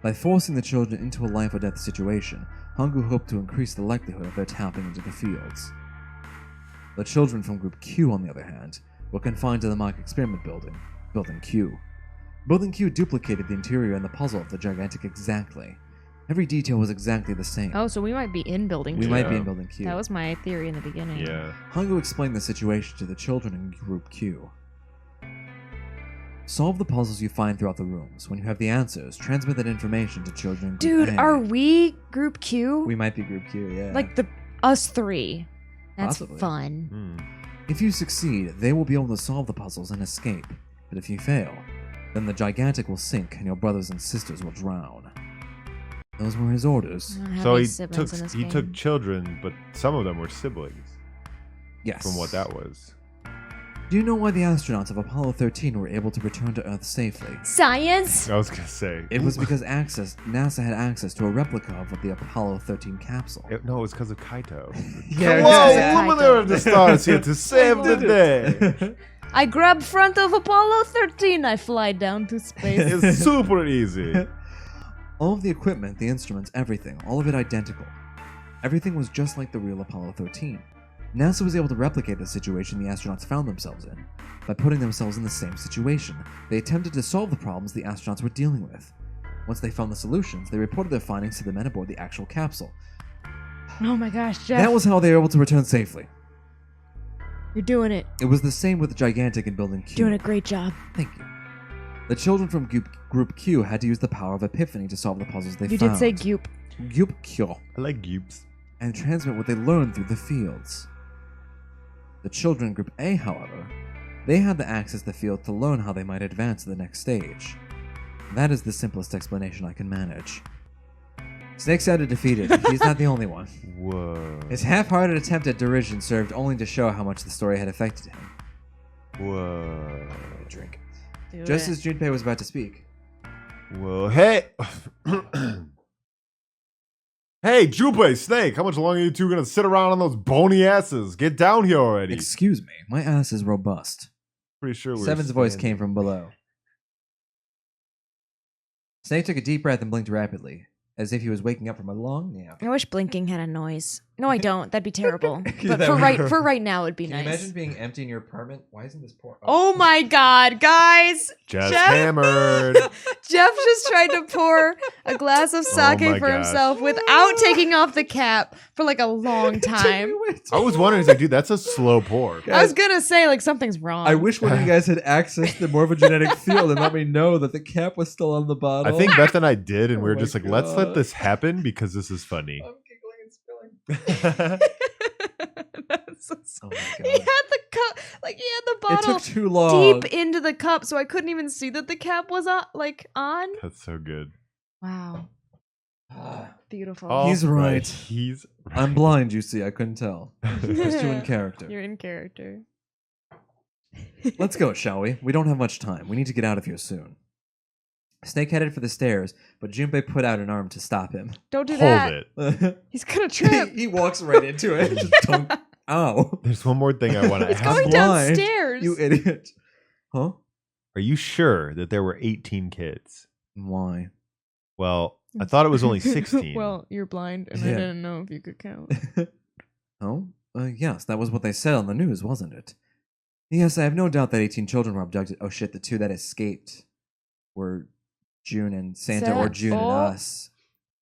By forcing the children into a life-or-death situation, Hongu hoped to increase the likelihood of their tapping into the fields. The children from Group Q, on the other hand, were confined to the mock experiment building, Building Q. Building Q duplicated the interior and the puzzle of the gigantic exactly. Every detail was exactly the same. Oh, so we might be in building We Q. might be in Building Q. That was my theory in the beginning. Yeah. Hongo explained the situation to the children in Group Q. Solve the puzzles you find throughout the rooms. When you have the answers, transmit that information to children in Group Dude, A. are we Group Q? We might be Group Q, yeah. Like us three. That's Possibly. fun. If you succeed, they will be able to solve the puzzles and escape. But if you fail, then the gigantic will sink and your brothers and sisters will drown. Those were his orders. I don't have So any he siblings in this he game. took children, but some of them were siblings. Yes. From what that was. Do you know why the astronauts of Apollo 13 were able to return to Earth safely? Science? I was gonna say. It was because NASA had access to a replica of the Apollo 13 capsule. No, it was because of Kaito. Yeah, Hello, Kaito. woman of the stars here to save the day. I grab front of Apollo 13. I fly down to space. It's super easy. All of the equipment, the instruments, everything, all of it identical. Everything was just like the real Apollo 13. NASA was able to replicate the situation the astronauts found themselves in. By putting themselves in the same situation, they attempted to solve the problems the astronauts were dealing with. Once they found the solutions, they reported their findings to the men aboard the actual capsule. Oh my gosh, Jeff. That was how they were able to return safely. You're doing it. It was the same with Gigantic and Building Q. Doing a great job. Thank you. The children from Group Q had to use the power of Epiphany to solve the puzzles they You found. did say goop. Group Q. I like Goops. And transmit what they learned through the fields. The children in Group A, however, they had the access to the field to learn how they might advance to the next stage. That is the simplest explanation I can manage. Snake's out defeated. He's not the only one. Whoa. His half-hearted attempt at derision served only to show how much the story had affected him. Whoa. Drink. Do Just it. as Junpei was about to speak. Whoa. Hey. Hey, Junpei, Snake, how much longer are you two gonna sit around on those bony asses? Get down here already. Excuse me, my ass is robust. Pretty sure we're Seven's voice standing. came from below. Snake took a deep breath and blinked rapidly, as if he was waking up from a long nap. I wish blinking had a noise. No, I don't. That'd be terrible. But That for right now, it'd be Can nice. you imagine being empty in your apartment? Why isn't this pour? Oh my god, guys! Just Jeff- hammered. Jeff just tried to pour a glass of sake Oh my for gosh. himself without taking off the cap for like a long time. I was wondering, it's like, dude, that's a slow pour. I was gonna say like something's wrong. I wish one of you guys had access to the Morphogenetic field and let me know that the cap was still on the bottle. I think Beth and I did, and we Oh were my just like, let's let God. this happen because this is funny. I'm giggling and spilling. That's so Oh my He god. had the cup, like he had the It bottle took too long. deep into the cup, so I couldn't even see that the cap was on. On. That's so good. Wow, Ah. beautiful. All He's right. He's right. I'm blind, you see. I couldn't tell. Just you in character. You're in character. Let's go, shall we? We don't have much time. We need to get out of here soon. Snake headed for the stairs, but Junpei put out an arm to stop him. Don't do Hold that. it. He's gonna trip. he walks right into it. Just dunk. Ow. There's one more thing I want to He's ask. going blind. downstairs. You idiot. Huh? Are you sure that there were 18 kids? Why? Well, I thought it was only 16. Well, you're blind, and I Yeah. didn't know if you could count. Oh? Yes, that was what they said on the news, wasn't it? Yes, I have no doubt that 18 children were abducted. Oh shit, the two that escaped were June and Santa, or June and us.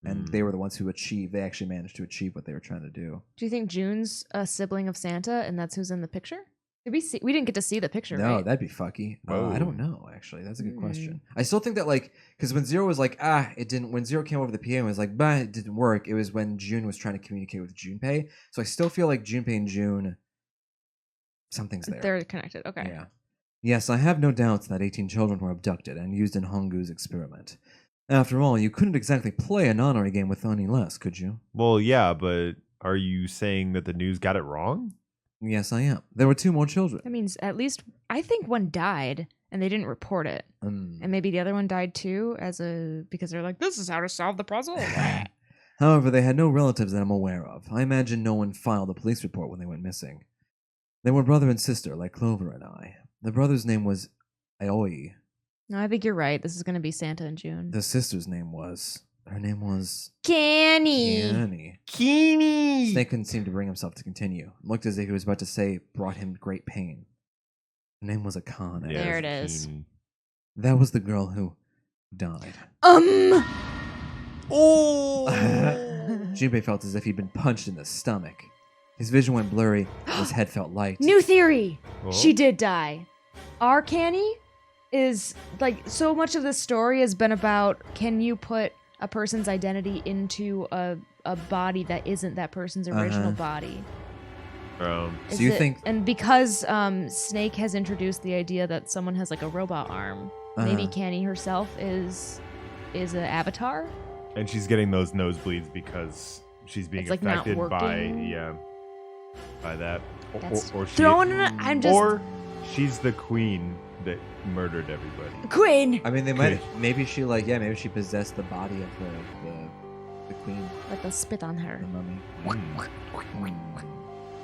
And they were the ones who achieved, they actually managed to achieve what they were trying to do. Do you think June's a sibling of Santa, and that's who's in the picture? Did we see? We didn't get to see the picture, No, right? that'd be fucky. I Whoa. don't know, actually. That's a good question. I still think that, like, because when Zero was like, it didn't, when Zero came over the PA and was like, bah, it didn't work, it was when June was trying to communicate with Junpei. So I still feel like Junpei and June, something's there. They're connected. Okay. Yeah. Yes, I have no doubts that 18 children were abducted and used in Hongu's experiment. After all, you couldn't exactly play a nonary game with any less, could you? Well, yeah, but are you saying that the news got it wrong? Yes, I am. There were 2 more children. That means at least I think one died, and they didn't report it, and maybe the other one died too, because they're like, this is how to solve the puzzle. However, they had no relatives that I'm aware of. I imagine no one filed a police report when they went missing. They were brother and sister, like Clover and I. The brother's name was Aoi. No, I think you're right. This is going to be Santa and June. The sister's name was Her name was Kenny. Kenny. Snake couldn't seem to bring himself to continue. It looked as if he was about to say brought him great pain. Her name was Akane. Yeah, There it is. Keeney. That was the girl who died. Oh. Junpei felt as if he'd been punched in the stomach. His vision went blurry, and his head felt light. New theory. Oh. She did die. Our Kenny is like so much of this story has been about can you put a person's identity into a body that isn't that person's original body. So you think... And because Snake has introduced the idea that someone has like a robot arm, maybe Kenny herself is an avatar? And she's getting those nosebleeds because she's being It's, like, not affected by working. by that. Or she, throwing it. I'm just or she's the queen that murdered everybody. Queen. I mean, they might... Maybe she maybe she possessed the body of the queen. Let the spit on her. The mummy.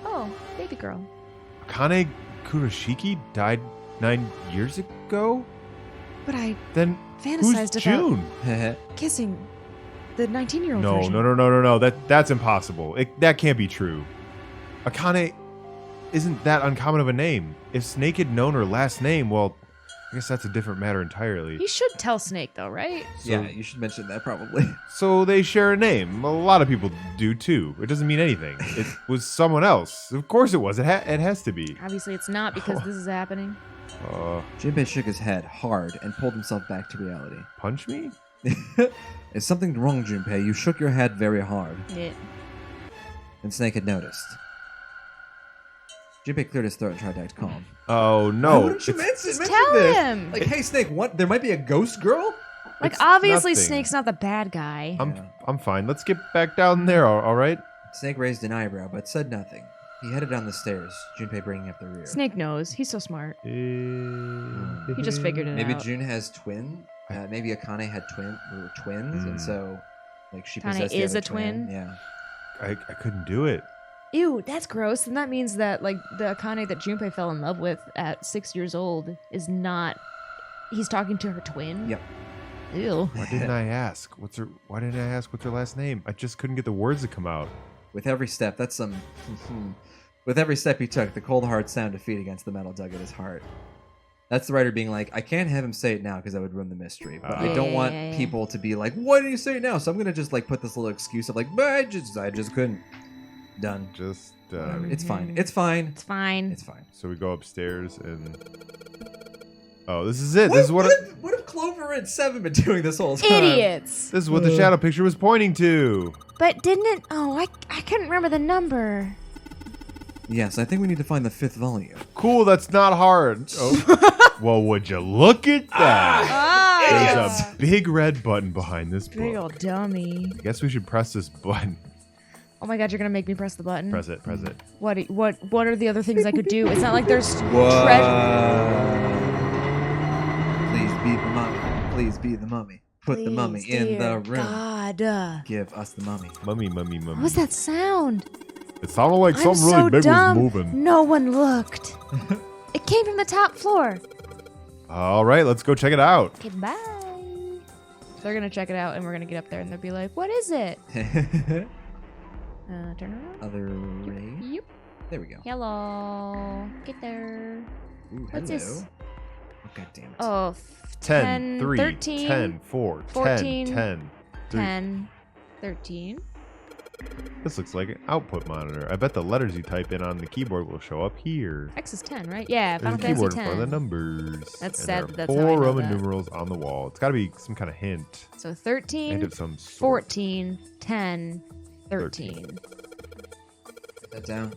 Oh, baby girl. Akane Kurashiki died 9 years ago? But I Then fantasized who's about June? kissing the 19-year-old No, version. no. That's impossible. That can't be true. Akane isn't that uncommon of a name. If Snake had known her last name, well, I guess that's a different matter entirely. You should tell Snake though, right? Yeah, you should mention that probably. So they share a name. A lot of people do too. It doesn't mean anything. It was someone else. Of course it was. It has to be. Obviously it's not because this is happening. Junpei shook his head hard and pulled himself back to reality. Punch me? Is something wrong, Junpei? You shook your head very hard. Yeah. And Snake had noticed. Junpei cleared his throat and tried to act calm. Oh no! Why wouldn't you mention Tell this? him. Like, hey, Snake, what? There might be a ghost girl? Like It's obviously nothing. Snake's not the bad guy. I'm fine. Let's get back down there. All right. Snake raised an eyebrow, but said nothing. He headed down the stairs, Junpei bringing up the rear. Snake knows. He's so smart. He just figured it Maybe out. June has twin. Maybe Akane had twins, and so like she Akane possessed the is other a twin? Yeah. I couldn't do it. Ew, that's gross. And that means that like the Akane that Junpei fell in love with at 6 years old is not. He's talking to her twin. Yep. Ew. Why didn't I ask? Why didn't I ask what's her last name? I just couldn't get the words to come out. With every step, that's some. With every step he took, the cold hard sound of feet against the metal dug at his heart. That's the writer being like, I can't have him say it now because that would ruin the mystery. But I don't want people to be like, why did you say it now? So I'm gonna just like put this little excuse of like, but I just couldn't. Done. Just Whatever. It's fine. It's fine. It's fine. It's fine. so we go upstairs and. Oh, this is it. What have Clover and Seven been doing this whole time? Idiots. This is what the shadow picture was pointing to. But didn't it? Oh, I couldn't remember the number. Yes, I think we need to find the 5th volume. Cool, that's not hard. Oh. Well, would you look at that? There's a big red button behind this Big book. old dummy. I guess we should press this button. Oh my god, you're gonna make me press the button. Press it. What are the other things I could do? It's not like there's What? treasure. Please be the mummy. Please be the mummy. Put the mummy in the room. God. Give us the mummy. Mummy. What was that sound? It sounded like I'm something so really big dumb. was moving. No one looked. It came from the top floor. All right, let's go check it out. Okay, bye. They're gonna check it out, and we're gonna get up there, and they'll be like, "What is it?" Turn around. Other raid? Yep. There we go. Hello. Get there. Ooh, What's hello. this? Oh, God damn it. Oh, 10, 3, 13, 10, 4, 14, 10, 10, 3. 10, 13. This looks like an output monitor. I bet the letters you type in on the keyboard will show up here. X is 10, right? Yeah, There's Final a keyboard Fantasy in front of the 10. numbers. That's and sad there are that that's how I 4 know Roman that. numerals on the wall. It's got to be some kind of hint. So Hint 13, of some sort. 14, 10, 13. Put that down.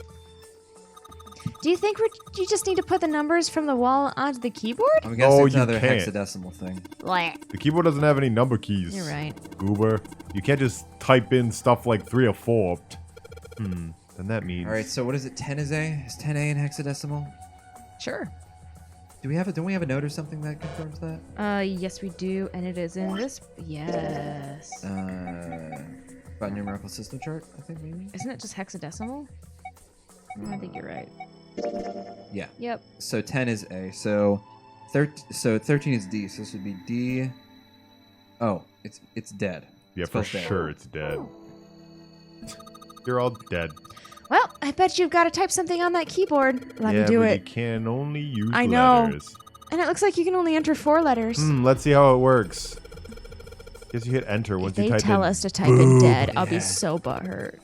Do you think you just need to put the numbers from the wall onto the keyboard? I'm guessing No, it's you another can't. hexadecimal thing. Like, The keyboard doesn't have any number keys. you're right. Goober. You can't just type in stuff like 3 or 4. Then that means... All right, so what is it? 10 is A? Is 10A in hexadecimal? Sure. Don't we have a note or something that confirms that? Yes, we do, and it is in this. Yes. About numerical system chart, I think maybe. Isn't it just hexadecimal? I think you're right. Yeah. Yep. So 10 is A. So 13 is D. So this would be D. Oh, it's dead. Yeah, It's for still dead. sure it's dead. You're all dead. Well, I bet you've got to type something on that keyboard. Let yeah, me do but it. you can only use I know. letters. And it looks like you can only enter 4 letters. Let's see how it works. Guess you hit enter once If you they type tell in. us to type in dead, I'll Yeah. be so butthurt.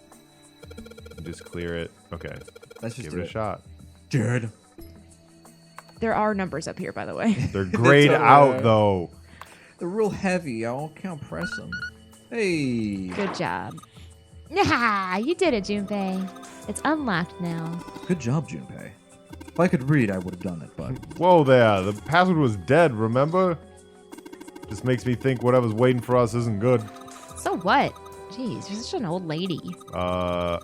Just clear it. Okay. Let's just Give do it a shot. Jared. There are numbers up here, by the way. They're grayed totally out are. though. They're real heavy. I can't press them. Hey. Good job. Yeah, you did it, Junpei. It's unlocked now. Good job, Junpei. If I could read, I would have done it, but Whoa there. The password was dead, remember? Just makes me think whatever's waiting for us isn't good. So what? Jeez, you're such an old lady. Uh,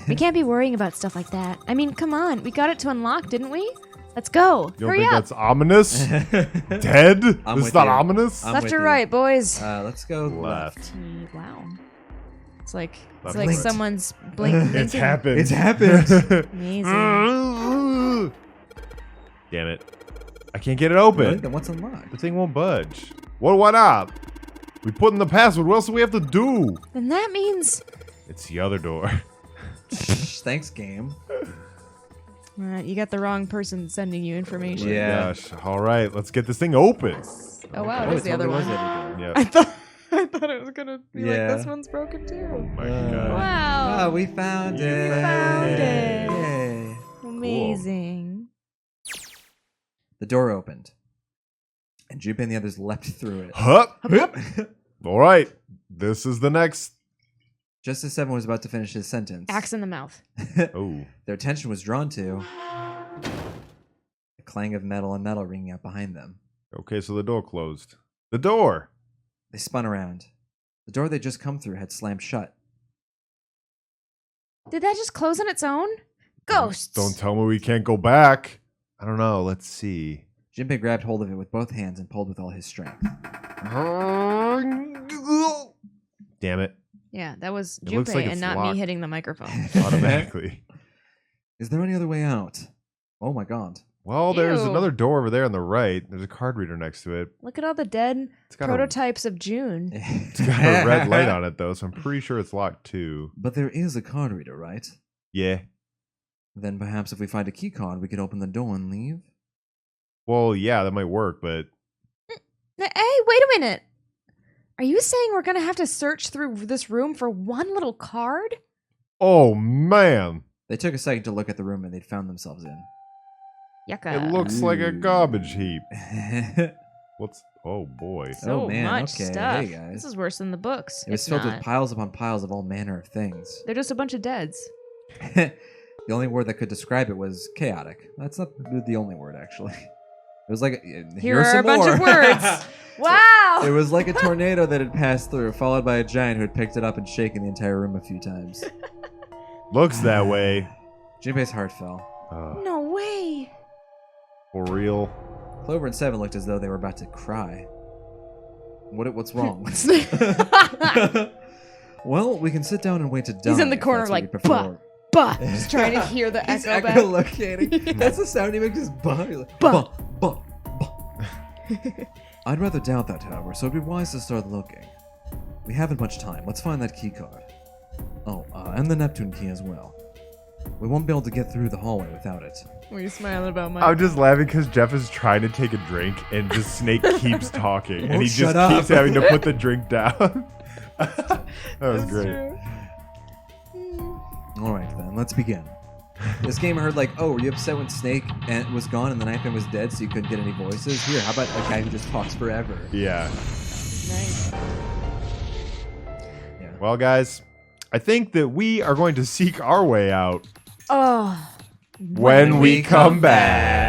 We can't be worrying about stuff like that. I mean, come on. We got it to unlock, didn't we? Let's go. you don't Hurry think up. that's ominous? Dead? I'm This with is not you. ominous? I'm Left with or you. right, boys? Let's go Left. Wow. It's like Left, like right. someone's blinking. It's happened. It's happened. Amazing. Damn it. I can't get it open. Really? Then what's unlocked? The thing won't budge. Well, why not? We put in the password. What else do we have to do? Then that means It's the other door. Thanks, game. you got the wrong person sending you information. Yeah. Gosh. All right, let's get this thing open. Oh wow, Oh, there's it the other totally was one. the other door. Yeah. I thought it was gonna be Yeah. like this one's broken too. Oh my god. Wow. Oh, we found You it. found it. Yay. Amazing. The door opened, and Junpei and the others leapt through it. Hup. All right. This is the next. Just as Seven was about to finish his sentence, Axe in the mouth. Oh. their attention was drawn to the clang of metal and metal ringing out behind them. Okay, so the door closed. The door. They spun around. The door they'd just come through had slammed shut. Did that just close on its own? Ghosts. Don't tell me we can't go back. I don't know. Let's see. Junpei grabbed hold of it with both hands and pulled with all his strength. Damn it. Yeah, that was It looks Junpei like and it's not locked. me hitting the microphone. Automatically. Is there any other way out? Oh my god. Well, there's Ew. another door over there on the right. There's a card reader next to it. Look at all the dead It's got prototypes of June. It's got a red light on it, though, so I'm pretty sure it's locked, too. But there is a card reader, right? Yeah. Then perhaps if we find a key card, we could open the door and leave? Well, yeah, that might work, but Hey, wait a minute. Are you saying we're going to have to search through this room for one little card? oh, man. They took a second to look at the room and they'd found themselves in. Yucca. It looks like a Ooh. garbage heap. What's... Oh, boy. so Oh, man, much okay, stuff. hey, guys. This is worse than the books. It was It's filled not. with piles upon piles of all manner of things. They're just a bunch of deads. The only word that could describe it was chaotic. That's not the only word, actually. It was like Here are a bunch of words. Wow. It was like a tornado that had passed through, followed by a giant who had picked it up and shaken the entire room a few times. Looks that way. Junpei's heart fell. No way. For real. Clover and Seven looked as though they were about to cry. What's wrong? Well, we can sit down and wait to die. He's in the if corner that's what like, you prefer. Bah. Just trying to hear the He's echo back. echolocating. That's the sound he makes his body. Like, Bah. bah, bah. I'd rather doubt that, however, so it'd be wise to start looking. We haven't much time. Let's find that key card. Oh, and the Neptune key as well. We won't be able to get through the hallway without it. Were you smiling about my... I'm just laughing because Jeff is trying to take a drink and just Snake keeps talking. And he Won't just shut up. keeps having to put the drink down. That was great. Alright then, let's begin. This game heard like, oh, were you upset when Snake was gone and the Knifeman was dead so you couldn't get any voices? Here, how about a guy who just talks forever? Yeah. Nice. Yeah. Well, guys, I think that we are going to seek our way out Oh. when we come back.